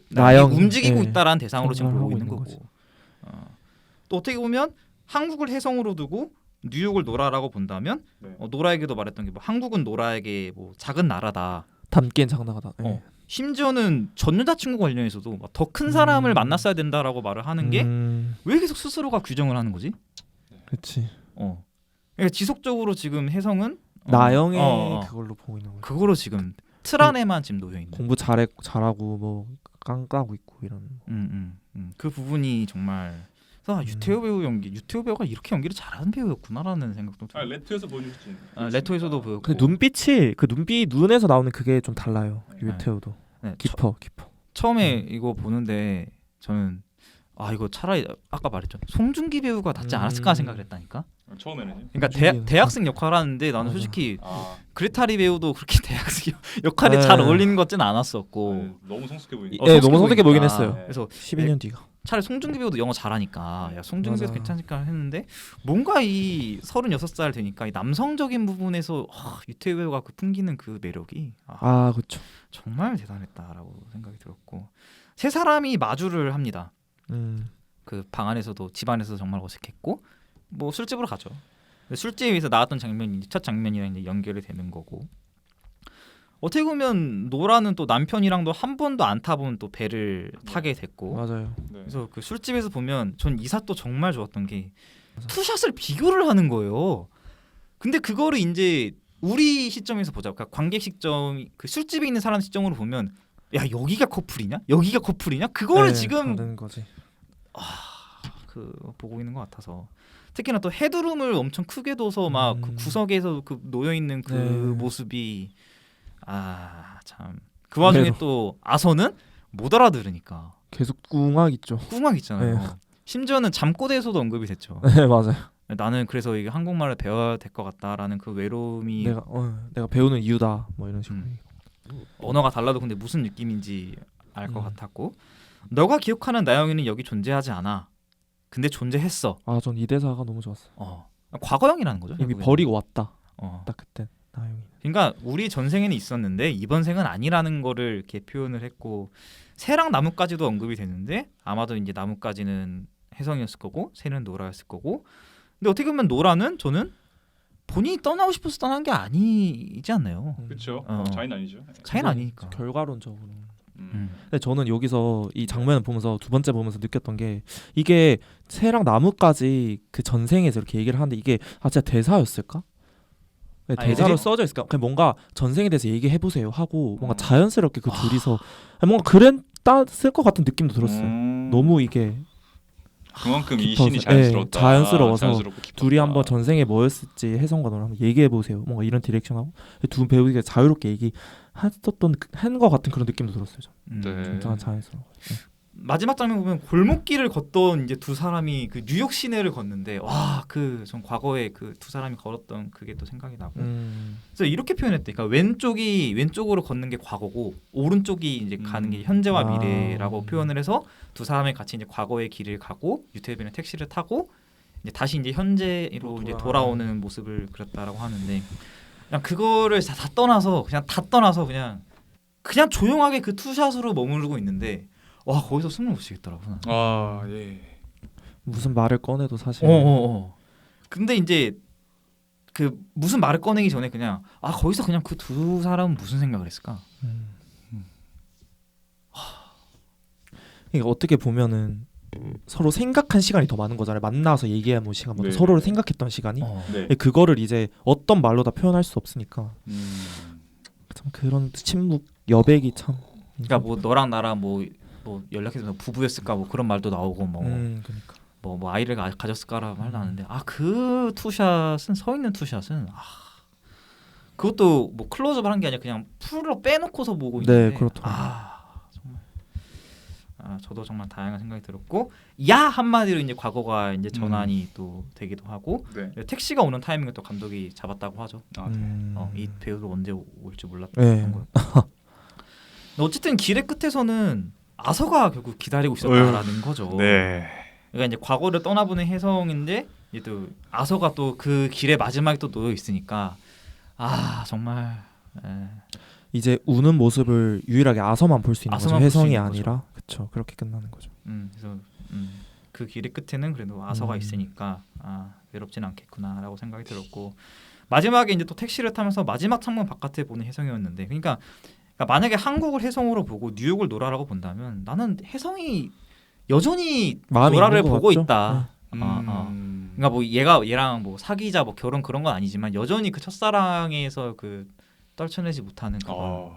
나영, 움직이고 네. 있다라는 대상으로 지금 보고 하고 있는 있는 거고 거지. 또 어떻게 보면 한국을 혜성으로 두고 뉴욕을 노라라고 본다면 네. 노라에게도 말했던 게 뭐 한국은 노라에게 뭐 작은 나라다. 담기엔 장나가다. 심지어는 전 여자친구 관련해서도 더 큰 사람을 만났어야 된다라고 말을 하는 게 왜 계속 스스로가 규정을 하는 거지? 그렇지. 그러니까 지속적으로 지금 혜성은 나영의 그걸로 보고 있는 거죠. 그거로 지금 틀 안에만 지금 놓여 있는. 공부 잘하고 뭐 깡까고 있고 이런. 그 부분이 정말 유태호 배우가 이렇게 연기를 잘하는 배우였구나라는 생각도 들어요. 레토에서 보여주신. 레토에서도 보였고. 근데 눈빛이 눈에서 나오는 그게 좀 달라요. 네. 유태우도 네, 깊어. 처음에 이거 보는데 저는 이거 차라리 아까 말했죠. 송중기 배우가 낫지 않았을까 생각을 했다니까. 처음에는. 그러니까 송중기는. 대학생 역할을 하는데 나는 맞아. 솔직히 아, 그레타리 배우도 그렇게 대학생 역할이 네. 잘 어울리는 것 같지는 않았었고 너무 성숙해 보이네. 네, 너무 성숙해 보이긴 보이니까. 했어요. 그래서 12년 뒤가. 차라리 송중기 배우도 영어 잘하니까 야 송중기 배우 맞아. 괜찮을까 했는데 뭔가 이 36살 되니까 이 남성적인 부분에서 유태우 배우가 그 풍기는 그 매력이 그렇죠. 정말 대단했다라고 생각이 들었고 세 사람이 마주를 합니다. 그 방 안에서도 집 안에서도 정말 어색했고 뭐 술집으로 가죠. 술집에서 나왔던 장면이 첫 장면이랑 이제 연결이 되는 거고 어떻게 보면 노라는 또 남편이랑도 한 번도 안 타본 또 배를 타게 됐고 맞아요. 그래서 그 술집에서 보면 전 이사 또 정말 좋았던 게 투샷을 비교를 하는 거예요. 근데 그거를 이제 우리 시점에서 보자. 그러니까 관객 시점, 그 술집에 있는 사람 시점으로 보면 야 여기가 커플이냐? 여기가 커플이냐? 그거를 네, 지금 다른 거지. 그 보고 있는 것 같아서 특히나 또 헤드룸을 엄청 크게 둬서 막 그 구석에서 그 놓여 있는 그 네. 모습이 참 그 와중에 네. 또 아서는 못 알아들으니까 계속 꿍악 있죠. 꿍악 있잖아요. 네. 심지어는 잠꼬대에서도 언급이 됐죠. 네 맞아요. 나는 그래서 이게 한국말을 배워야 될 것 같다라는 그 외로움이 내가 배우는 이유다 뭐 이런 식으로. 언어가 달라도 근데 무슨 느낌인지 알 것 음. 같았고 너가 기억하는 나영이는 여기 존재하지 않아. 근데 존재했어. 전 이 대사가 너무 좋았어. 과거형이라는 거죠. 이미 결국에는. 버리고 왔다. 어. 딱 그때 나영이. 그러니까 우리 전생에는 있었는데 이번 생은 아니라는 거를 이렇게 표현을 했고 새랑 나뭇가지도 언급이 됐는데 아마도 이제 나뭇가지는 혜성이었을 거고 새는 노라였을 거고 근데 어떻게 보면 노라는 저는 본인이 떠나고 싶어서 떠난 게 아니지 않나요? 그렇죠. 어. 자인 아니죠. 차이는 아니니까. 결과론적으로. 음. 근데 저는 여기서 이 장면을 보면서 두 번째 보면서 느꼈던 게 이게 새랑 나뭇가지 그 전생에서 이렇게 얘기를 하는데 이게 진짜 대사였을까? 네, 대사로 애들이? 써져 있을까? 그냥 뭔가 전생에 대해서 얘기해 보세요 하고 뭔가 음. 자연스럽게 그 둘이서 뭔가 그랬을 것 같은 느낌도 들었어요. 음. 너무 이게 그만큼 이 깊어서, 신이 자연스럽다. 자연스러워서 자연스럽고 깊었다. 둘이 한번 전생에 뭐였을지 혜성과 너랑 한번 얘기해 보세요. 뭔가 이런 디렉션하고 두 배우가 자유롭게 얘기했었던 한 것 같은 그런 느낌도 들었어요. 네. 진짜 자연스러워. 마지막 장면 보면 골목길을 걷던 이제 두 사람이 그 뉴욕 시내를 걷는데 와 그 전 과거에 그 두 사람이 걸었던 그게 또 생각이 나고 그래서 이렇게 표현했대. 그러니까 왼쪽으로 걷는 게 과거고 오른쪽이 이제 가는 게 현재와 아. 미래라고 표현을 해서 두 사람이 같이 이제 과거의 길을 가고 유태빈은 택시를 타고 이제 다시 이제 현재로 이제 돌아오는 모습을 그렸다라고 하는데 그냥 그거를 다 떠나서 그냥 조용하게 그 투샷으로 머무르고 있는데 와 거기서 숨을 못 쉬겠더라고. 예. 무슨 말을 꺼내도 사실 근데 이제 그 무슨 말을 꺼내기 전에 그냥 거기서 그냥 그 두 사람은 무슨 생각을 했을까? 그러니까 어떻게 보면은 서로 생각한 시간이 더 많은 거잖아요. 만나서 얘기해본 시간보다 네. 서로를 생각했던 시간이 네. 그거를 이제 어떤 말로 다 표현할 수 없으니까 참 그런 침묵 여백이 참. 그러니까 뭐 너랑 나랑 뭐 연락해서 부부였을까 뭐 그런 말도 나오고 그러니까. 뭐 아이를 가졌을까라 말도 나는데 그 투샷은 서 있는 투샷은 그것도 뭐 클로즈업 한 게 아니라 그냥 풀로 빼놓고서 보고 있는데 네, 그렇더라고요. 정말 저도 정말 다양한 생각이 들었고 야 한마디로 이제 과거가 이제 전환이 또 되기도 하고 네. 택시가 오는 타이밍을 또 감독이 잡았다고 하죠. 이 배우도 언제 올지 몰랐던 네. 거예요. 어쨌든 길의 끝에서는 아서가 결국 기다리고 있었다라는 거죠. 네. 그러니까 이제 과거를 떠나보는 혜성인데 이제 또 아서가 또 그 길의 마지막에 또 놓여 있으니까 정말 이제 우는 모습을 유일하게 아서만 볼 수 있는 거죠. 아서만 볼수 혜성이 있는 아니라 그렇죠. 그렇게 끝나는 거죠. 그래서 그 길의 끝에는 그래도 아서가 음. 있으니까 외롭진 않겠구나라고 생각이 들었고 마지막에 이제 또 택시를 타면서 마지막 창문 바깥에 보는 혜성이었는데 그러니까 만약에 한국을 혜성으로 보고 뉴욕을 노라라고 본다면 나는 혜성이 여전히 마음이 노라를 있는 것 보고 같죠? 있다. 그러니까 뭐 얘랑 뭐 사귀자 뭐 결혼 그런 건 아니지만 여전히 그 첫사랑에서 그 떨쳐내지 못하는 그런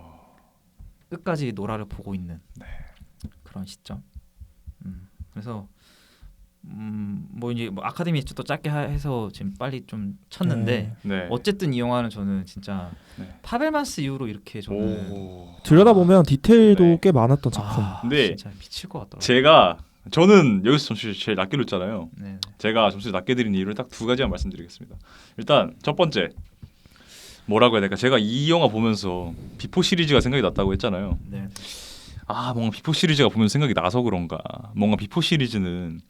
끝까지 노라를 보고 있는 그런 시점. 그래서 뭐 이제 뭐 아카데미 또 짧게 해서 지금 빨리 좀 쳤는데 네. 어쨌든 이 영화는 저는 진짜 네. 파벨만스 이후로 이렇게 저는 들여다보면 디테일도 네. 꽤 많았던 작품. 근데 진짜 미칠 것 같더라고요. 저는 여기서 점수를 제일 낮게 줬잖아요. 네. 제가 점수를 낮게 드린 이유를 딱 두 가지만 말씀드리겠습니다. 일단 첫 번째 뭐라고 해야 될까? 제가 이 영화 보면서 비포 시리즈가 생각이 났다고 했잖아요. 네. 뭔가 비포 시리즈가 보면 생각이 나서 그런가. 뭔가 비포 시리즈는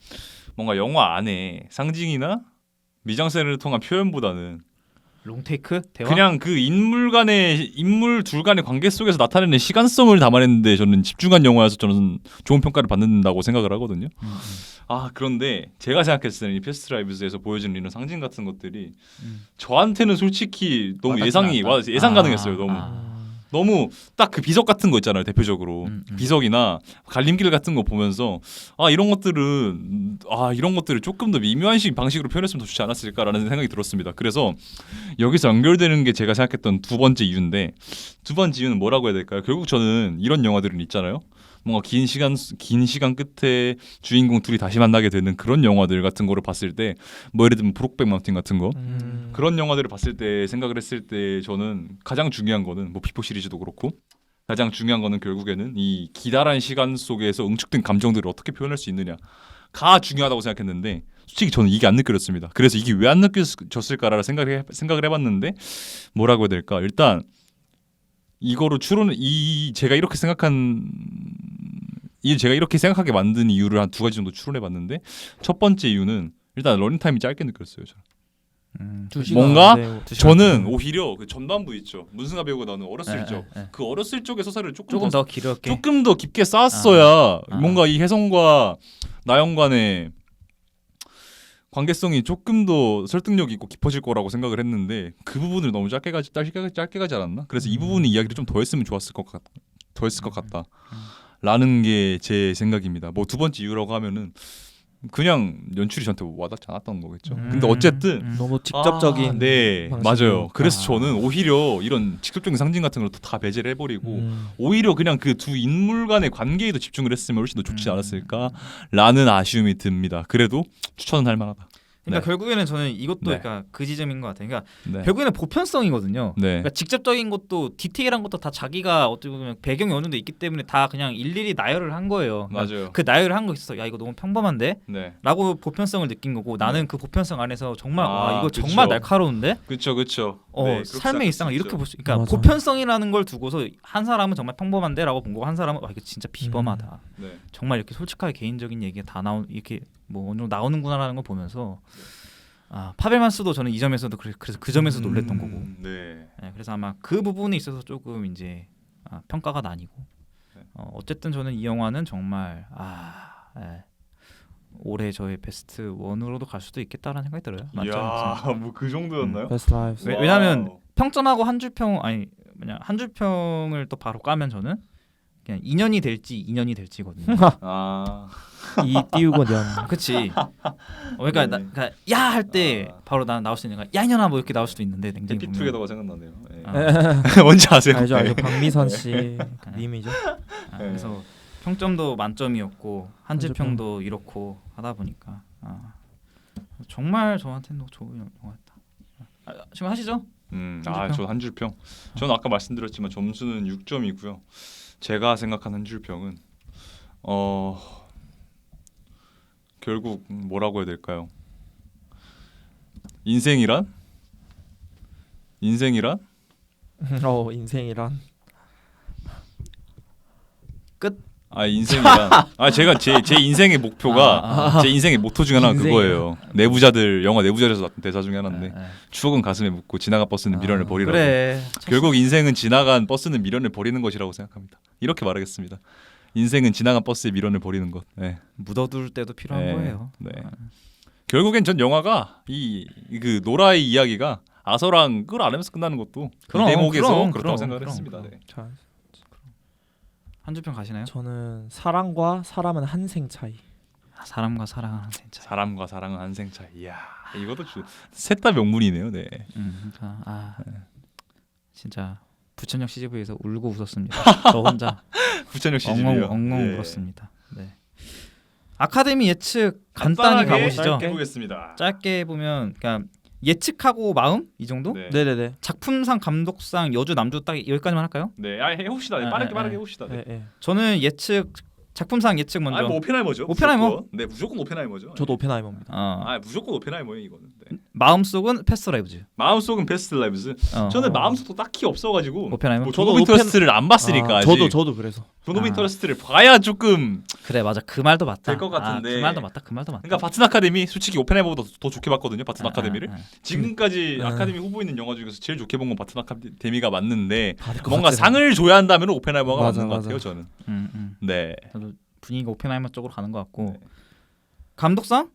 뭔가 영화 안에 상징이나 미장센을 통한 표현보다는 롱테이크 대화 그냥 그 인물 둘 간의 관계 속에서 나타내는 시간성을 담아냈는데 저는 집중한 영화여서 저는 좋은 평가를 받는다고 생각을 하거든요. 그런데 제가 생각했을 때는 이 패스트 라이브스에서 보여주는 이런 상징 같은 것들이 저한테는 솔직히 너무 와닿지는 않다. 예상 가능했어요. 너무 너무 딱 그 비석 같은 거 있잖아요. 대표적으로 비석이나 갈림길 같은 거 보면서 이런 것들을 조금 더 미묘한 방식으로 표현했으면 더 좋지 않았을까라는 생각이 들었습니다. 그래서 여기서 연결되는 게 제가 생각했던 두 번째 이유인데, 두 번째 이유는 뭐라고 해야 될까요? 결국 저는 이런 영화들은 있잖아요. 뭔가 긴 시간 끝에 주인공 둘이 다시 만나게 되는 그런 영화들 같은 거를 봤을 때, 뭐 예를 들면 브록백 마운틴 같은 거, 그런 영화들을 봤을 때 생각을 했을 때 저는 가장 중요한 거는 뭐 비포 시리즈도 그렇고, 가장 중요한 거는 결국에는 이 기다란 시간 속에서 응축된 감정들을 어떻게 표현할 수 있느냐가 중요하다고 생각했는데, 솔직히 저는 이게 안 느껴졌습니다. 그래서 이게 왜 안 느껴졌을까라는 생각을 해봤는데, 뭐라고 해야 될까? 일단 이거로 제가 이렇게 생각하게 만든 이유를 한 두 가지 정도 추론해봤는데, 첫 번째 이유는 일단 러닝타임이 짧게 느껴졌어요. 저는. 뭔가 저는 오히려 그 전반부 있죠. 문승아 배우가 나오는 어렸을 적, 그 어렸을 적의 서사를 조금 더 길게 조금 더 깊게 쌓았어야 뭔가 이 혜성과 나영 간의 관계성이 조금 더 설득력 있고 깊어질 거라고 생각을 했는데, 그 부분을 너무 짧게 가지 않았나? 그래서 이 부분의 이야기를 좀 더 했으면 좋았을 것 같다. 라는 게 제 생각입니다. 뭐 두 번째 이유라고 하면은 그냥 연출이 저한테 와닿지 않았던 거겠죠. 근데 어쨌든 너무 직접적인 네, 방식으로. 맞아요. 그래서 저는 오히려 이런 직접적인 상징 같은 걸 다 배제를 해버리고 오히려 그냥 그 두 인물 간의 관계에 더 집중을 했으면 훨씬 더 좋지 않았을까라는 아쉬움이 듭니다. 그래도 추천은 할 만하다. 그러니까 네. 결국에는 저는 이것도 네. 그러니까 그 지점인 것 같아요. 그러니까 네. 결국에는 보편성이거든요. 네. 그러니까 직접적인 것도 디테일한 것도 다 자기가 어떻게 보면 배경이 어느 정도 있기 때문에 다 그냥 일일이 나열을 한 거예요. 그러니까 맞아요. 그 나열을 한 거 있어서 야 이거 너무 평범한데? 네. 라고 보편성을 느낀 거고, 나는 그 보편성 안에서 정말 와 이거 그쵸. 정말 날카로운데? 그렇죠. 삶의 일상을 이렇게 볼 수, 그러니까 맞아. 보편성이라는 걸 두고서 한 사람은 정말 평범한데라고 본 거고, 한 사람은 와 이거 진짜 비범하다. 네. 정말 이렇게 솔직하게 개인적인 얘기가 다 이렇게 뭐 어느 정도 나오는구나라는 걸 보면서 파벨만스도 저는 이 점에서도 그래서 그 점에서 놀랬던 거고. 네. 네, 그래서 아마 그 부분에 있어서 조금 이제 평가가 나뉘고. 네. 어쨌든 저는 이 영화는 정말 올해 저의 베스트 1으로도 갈 수도 있겠다라는 생각이 들어요. 이야, 뭐 그 정도였나요? 베스트 라이브. 왜냐면 평점하고 한 줄평을 또 바로 까면 저는 그냥 2년이 될지 2년이 될지거든요. 이 띄우고 년. 그치. 그러니까 네. 야 할 때 바로 나올 수 있는 거야. 야 이년아 뭐 이렇게 나올 수도 있는데, 냉정히 보면. 해피투게더가 생각나네요. 네. 알죠, 뭔지 아세요? 알죠. 박미선 씨 님이죠. 그래서 평점도 만점이었고 한 줄평도 이렇고 하다 보니까 정말 저한테는 좋은 영화였다. 지금 하시죠? 저 한 줄평. 저는 아까 말씀드렸지만 점수는 6점이고요. 제가 생각한 한 줄평은 결국 뭐라고 해야 될까요? 인생이란? 인생이란? 끝. 인생이란. 제가 제 인생의 목표가 제 인생의 모토 중에 하나가 그거예요. 영화 내부자들에서 나왔던 대사 중에 하나인데, 추억은 가슴에 묻고 지나간 버스는 미련을 버리라고. 그래. 결국 인생은 지나간 버스는 미련을 버리는 것이라고 생각합니다. 이렇게 말하겠습니다. 인생은 지나간 버스에 미련을 버리는 것. 네. 묻어둘 때도 필요한 거예요. 네. 결국엔 전 영화가 그 노라의 이야기가 아서랑 끌 안으면서 끝나는 것도 그 대목에서 그렇다고 생각을 했습니다. 네. 한 줄평 가시나요? 저는 사랑과 사람은 한 생 차이. 사람과 사랑은 한 생 차이. 사람과 사랑은 한 생 차이. 이야, 이것도 셋 다 명문이네요. 네. 진짜 부천역 CGV에서 울고 웃었습니다. 저 혼자 부천역 CGV요. 엉엉 울었습니다. 네. 아카데미 예측 간단히 가보시죠. 짧게 보겠습니다. 짧게 보면 그러니까 예측하고 마음 이 정도? 네. 네네네. 작품상, 감독상, 여주, 남주 딱 여기까지만 할까요? 네, 해봅시다. 빠르게 해봅시다. 네. 네. 저는 예측 작품상 예측 먼저. 뭐 오펜하이머죠. 오펜하이머? 무조건. 네, 무조건 오펜하이머죠. 저도 오펜하이머입니다. 무조건 오펜하이머예요 이거는. 네. 마음속은 패스트 라이브즈. 마음속은 베스트 라이브즈. 저는 마음속도 딱히 없어가지고. 오펜하이머? 뭐 존 오브 인터레스트를 안 봤으니까 아직. 저도 그래서. 존 오브 인터레스트를 봐야 조금 그래 맞아 그 말도 맞다. 될 것 같은데. 그 말도 맞다. 그러니까 바튼 아카데미 솔직히 오펜하이머보다 더 좋게 봤거든요. 바튼 아카데미를. 지금까지 아카데미 후보 있는 영화 중에서 제일 좋게 본 건 바튼 아카데미가 맞는데, 뭔가 상을 줘야 한다면 오펜하이머가 맞는 것 같아요 저는. 네. 저도 분위기가 오펜하이머 쪽으로 가는 것 같고. 네. 감독상?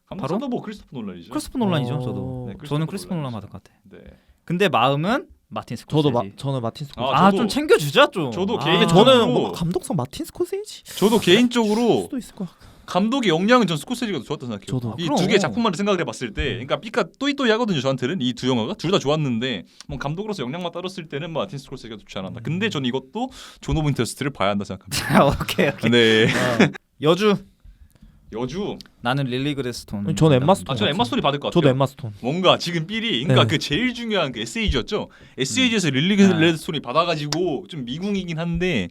감독도 뭐 크리스토퍼 놀란이죠. 크리스토퍼 놀란이죠. 저도. 네, 저는 크리스토퍼 놀란 받을 것 같아. 네. 근데 마음은 마틴 스코세지. 저는 마틴 스코세지. 아, 저도- 좀 챙겨주자 좀. 저도 아, 개인적으로- 저는 뭔가 감독상 마틴 스코세지 저도 개인적으로 수도 있을 것 같고. 감독의 역량은 전 스코세지가 더 좋았다 생각해요. 저도. 이 그럼. 두 개의 작품만을 생각을 해봤을 때, 그러니까 삐까 또이또이 하거든요. 저한테는 이 두 영화가 둘 다 좋았는데, 뭐 감독으로서 역량만 따졌을 때는 마틴 스코세지가 좋지 않았나. 근데 저는 이것도 존 오브 인터스트를 봐야 한다 생각합니다. 오케이. 네. 여주. 여주. 나는 릴리 그레스톤. 전 엠마 스톤. 저는 엠마 스톤이 받을 것 같아요. 저도 엠마 스톤. 뭔가 지금 삘이, 그러니까 네. 그 제일 중요한 그 SAG였죠. SAG에서 릴리 그레스톤이 받아가지고 좀 미궁이긴 한데,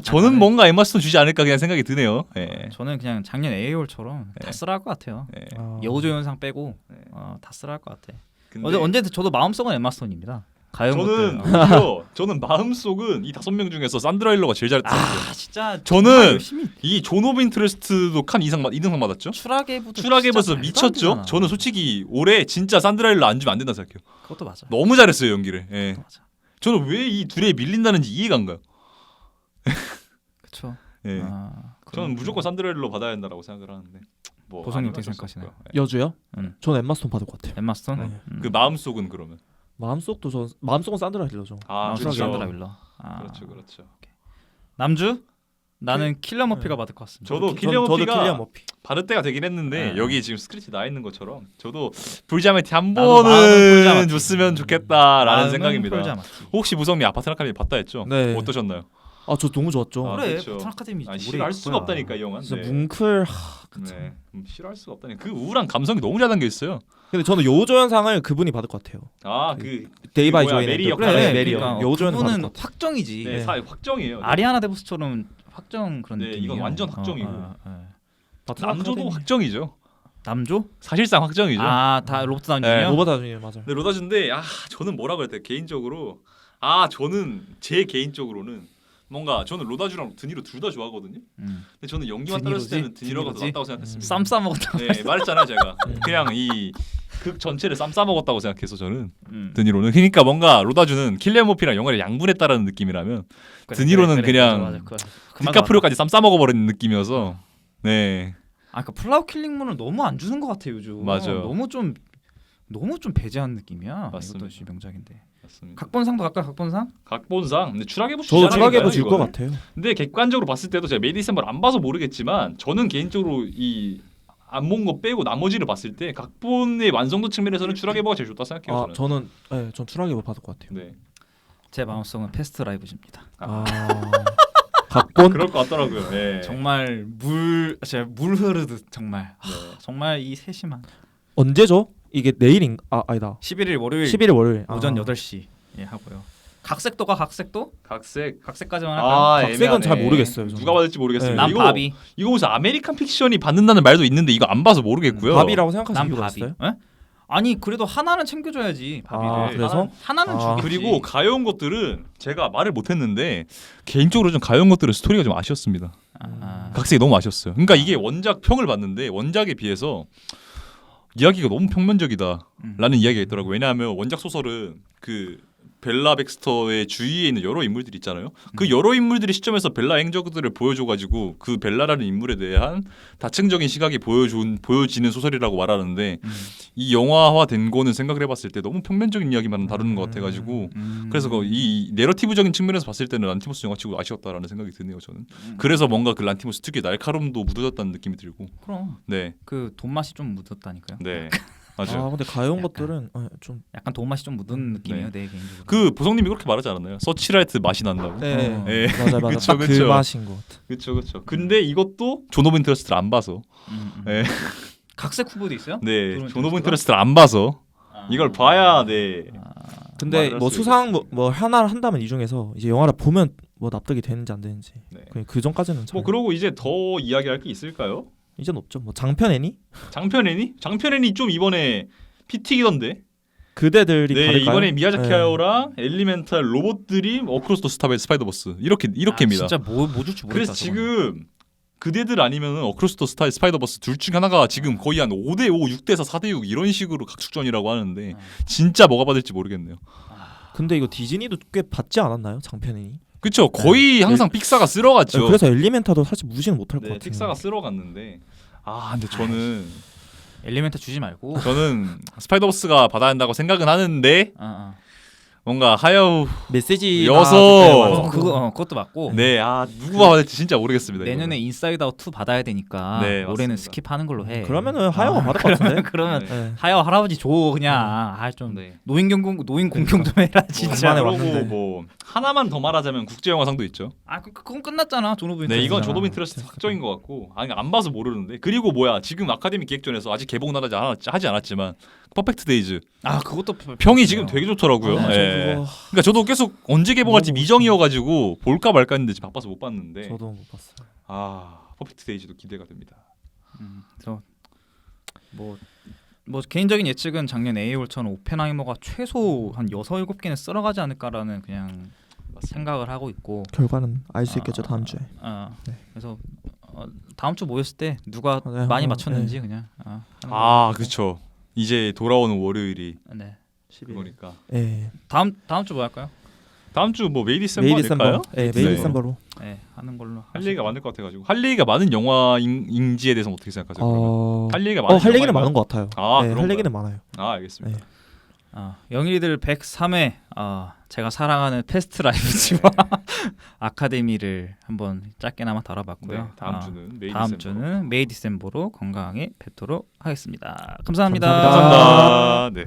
저는 네. 뭔가 엠마 스톤 주지 않을까 그냥 생각이 드네요. 예. 저는 그냥 작년 AOL처럼 다 쓰라 할 것 같아요. 예. 여우조연상 빼고 네. 다 쓰라 할 것 같아. 근데 언제 저도 마음속은 엠마 스톤입니다. 저는 가요. 오히려 저는 마음속은 이 5명 중에서 산드라 힐러가 제일 잘했다 생각해요. 진짜 저는 정말 열심히 이 존 오브 인트레스트도 칸 2등상 받았죠. 추락에부터 추락에버서 미쳤죠. 저는 솔직히 올해 진짜 산드라 힐러 안 주면 안 된다 생각해요. 그것도 맞아. 너무 잘했어요 연기를. 예. 그것도 맞아. 저는 왜 이 둘에 밀린다는지 이해가 안 가요. 그렇죠. 예. 그럼 저는 무조건 산드라 힐러 받아야 된다라고 생각을 하는데. 뭐 보성님 아니면 어떻게 어쩔 수 생각하시나요? 없고요. 예. 여주요? 음. 저는 엠마 스톤 받을 것 같아요. 엠마 스톤. 네. 그 마음속은 그러면. 마음속도 마음속은 산드라 힐러죠. 그렇죠. 산드라 윌러. 그렇죠. 남주? 나는 킬러 머피가 받을 것 같습니다. 저도 저도 킬리안 머피가 킬리안 머피. 받을 때가 되긴 했는데 네. 여기 지금 스크립트 나 있는 것처럼 저도 불자매티 한 나도 마음은 번은 불자매티. 줬으면 좋겠다라는 마음은 생각입니다. 폴자마티. 혹시 무성님 아파트 아카데미 봤다 했죠? 네. 어떠셨나요? 저 너무 좋았죠. 아, 그래, 그렇죠. 버튼 아카데미. 싫어할 수가 없다니까 이 영화. 진짜 네. 뭉클. 네. 싫어할 수가 없다니까. 그 우울한 감성이 너무 잘 담겨 있어요. 근데 저는 여우조연상을 그분이 받을 것 같아요. 그 데이 바이 뭐야, 조인 메리 앤드. 역할. 그래, 메리 그러니까 여우조연 받을 그분은 것 같아요. 확정이지. 네, 확정이에요. 아리아나 데보스처럼 확정 그런 네, 느낌이에요. 이건 완전 확정이고. 바튼 남조도 아카데미. 확정이죠. 남조? 사실상 확정이죠. 다 로버트 다우니 네. 주니어? 로버트 다우니 맞아요. 근데 로다준데 저는 뭐라 그랬대 개인적으로 저는 제 개인적으로는 뭔가 저는 로다주랑 드니로 둘 다 좋아하거든요. 근데 저는 연기만 따졌을 때는 드니로가 더 드니로지? 낫다고 생각했습니다. 쌈 싸먹었다. 네 말했잖아요 제가. 그냥 이 극 전체를 쌈 싸먹었다고 생각해서 저는 음. 드니로는. 그러니까 뭔가 로다주는 킬리안 머피랑 영화를 양분했다라는 느낌이라면 드니로는 그냥 디카프리오까지 쌈 싸먹어버리는 느낌이어서 네. 그러니까 플라워 킬링문을 너무 안 주는 것 같아 요즘. 맞아요. 너무 좀 배제한 느낌이야. 맞습니다. 이것도 명작인데. 맞습니다. 각본상도 갈까 각본상? 각본상 근데 추락해보 저도 추락해보 줄 것 같아요. 근데 객관적으로 봤을 때도 제가 메이 디셈버를 안 봐서 모르겠지만 저는 개인적으로 이 안 본 거 빼고 나머지를 봤을 때 각본의 완성도 측면에서는 추락해보가 제일 좋다 생각해요. 저는. 전 추락해보 받을 것 같아요. 네. 제 마음속은 패스트 라이브즈입니다. 각본 그럴 것 같더라고요. 네. 정말 물 흐르듯 정말 네. 정말 이 세심한 언제죠? 이게 내일인 아니다. 11일 월요일 11일 월요일 오전 8시 하고요. 각색도가 각색도? 각색. 각색까지만 할까요? 각색은 애매하네. 잘 모르겠어요, 저는. 누가 받을지 모르겠습니다. 난 이거 바비. 이거 무슨 아메리칸 픽션이 받는다는 말도 있는데 이거 안 봐서 모르겠고요. 밥이라고 생각하시는 난 이유가 바비. 있어요? 에? 아니 그래도 하나는 챙겨줘야지 바비를. 그래서? 하나는 주겠지. 그리고 가여운 것들은 제가 말을 못했는데 개인적으로 좀 가여운 것들은 스토리가 좀 아쉬웠습니다. 각색이 너무 아쉬웠어요. 그러니까 이게 원작 평을 봤는데 원작에 비해서 이야기가 너무 평면적이다라는 이야기가 있더라고요. 왜냐하면 원작 소설은 그 벨라 백스터의 주위에 있는 여러 인물들이 있잖아요. 그 여러 인물들의 시점에서 벨라 행적들을 보여줘가지고 그 벨라라는 인물에 대한 다층적인 시각이 보여지는 소설이라고 말하는데 이 영화화된 거는 생각을 해봤을 때 너무 평면적인 이야기만 다루는 것 같아가지고 그래서 이 내러티브적인 측면에서 봤을 때는 란티모스 영화치고 아쉬웠다라는 생각이 드네요. 저는. 그래서 뭔가 그 란티모스 특유의 날카로움도 묻어졌다는 느낌이 들고. 그럼 네, 그 돈맛이 좀 묻었다니까요. 네, 맞아요. 근데 가여운 약간. 것들은 좀 약간 돈맛이 좀 묻은 느낌이에요 내 개인적으로. 그 보성님이 그렇게 말하지 않았나요? 서치라이트 맛이 난다고. 네. 네. 맞아 그쵸, 딱 그 그쵸. 맛인 것 같아. 그렇죠. 근데 이것도 존 오브 인터레스트를 안 봐서. 네. 각색 후보도 있어요? 네, 존 존 오브 인터레스트가? 인터레스트를 안 봐서 이걸 봐야 네. 근데 말을 뭐 할수 수상 뭐 하나를 한다면 이 중에서 이제 영화를 보면 뭐 납득이 되는지 안 되는지 네. 그 전까지는 잘 뭐 그러고 이제 더 이야기할 게 있을까요? 이젠 없죠. 뭐 장편 애니 장편 애니 좀 이번에 피튀기던데. 그대들이 네, 다를까요? 이번에 미야자키 네. 하야오랑 엘리멘탈 로봇들이 어크로스 더 스파이더버스 이렇게입니다. 진짜 뭐 줄지 모르겠다. 그래서 지금 그대들 아니면은 어크로스 더 스파이더버스 둘 중 하나가 지금 거의 한 5대5, 6대4, 4대6 이런 식으로 각축전이라고 하는데 진짜 뭐가 받을지 모르겠네요. 근데 이거 디즈니도 꽤 받지 않았나요? 장편 애니? 그쵸, 거의 항상 픽사가 쓸어갔죠. 네, 그래서 엘리멘타도 사실 무시는 못할 것 네, 같아요. 픽사가 쓸어갔는데 근데 저는 엘리멘트 주지 말고. 스파이더버스가 받아야 한다고 생각은 하는데 뭔가 하여우 메시지 여서 그것도 맞고 네, 누구가 받을지 진짜 모르겠습니다. 내년에 이거는. 인사이드 아웃 2 받아야 되니까 네, 올해는 맞습니다. 스킵하는 걸로 해. 그러면은 하여가 받을 것 같은데. 그러면 네. 네. 할아버지 줘 그냥. 좀 네. 노인 공경 좀 해라 진짜. 오랜만에 그리고 왔는데. 뭐 하나만 더 말하자면 국제영화상도 있죠. 그건 끝났잖아. 존 오브 네, 이건 인터레스트잖아. 조도 인트레스트 확정인 것 같고, 안 봐서 모르는데. 그리고 뭐야, 지금 아카데미 기획전에서 아직 개봉 하지 않았지만 퍼펙트 데이즈 그것도 평이 지금 되게 좋더라고요. 아, 예. 저 그거 그러니까 저도 계속 언제 개봉할지 너무 미정이어가지고 볼까 말까 했는데 지금 바빠서 못 봤는데. 저도 못 봤어요. 퍼펙트 데이즈도 기대가 됩니다. 그래서 뭐 개인적인 예측은 작년 AOL처럼 오펜하이머가 최소 한 6, 7개는 쓸어가지 않을까라는 그냥 생각을 하고 있고 결과는 알 수 있겠죠 다음 주에. 네. 그래서 다음 주 모였을 때 누가 네, 많이 한번, 맞췄는지 그냥 하는 걸로 하고. 그렇죠. 이제 돌아오는 월요일이 네. 그거니까. 예. 다음 주 뭐 할까요? 다음 주 뭐 메이 디셈버 메이 아닐까요? 디셈버. 예, 메이 네. 디셈버로. 네, 하는 걸로. 할 얘기가 많을 것 같아가지고 할 얘기가 많은 영화 인지에 대해서 어떻게 생각하세요? 그러면? 할 얘기가 많은 할 얘기는 영화인가요? 많은 것 같아요. 네, 할 그런가요? 얘기는 많아요. 알겠습니다. 영일이들 103회 제가 사랑하는 패스트 라이브즈와 아카데미를 한번 짧게나마 다뤄봤고요. 네, 다음 주는 메이 다음 디셈버로. 주는 메이 디셈버로 건강하게 뵙도록 하겠습니다. 감사합니다. 감사합니다. 감사합니다. 네.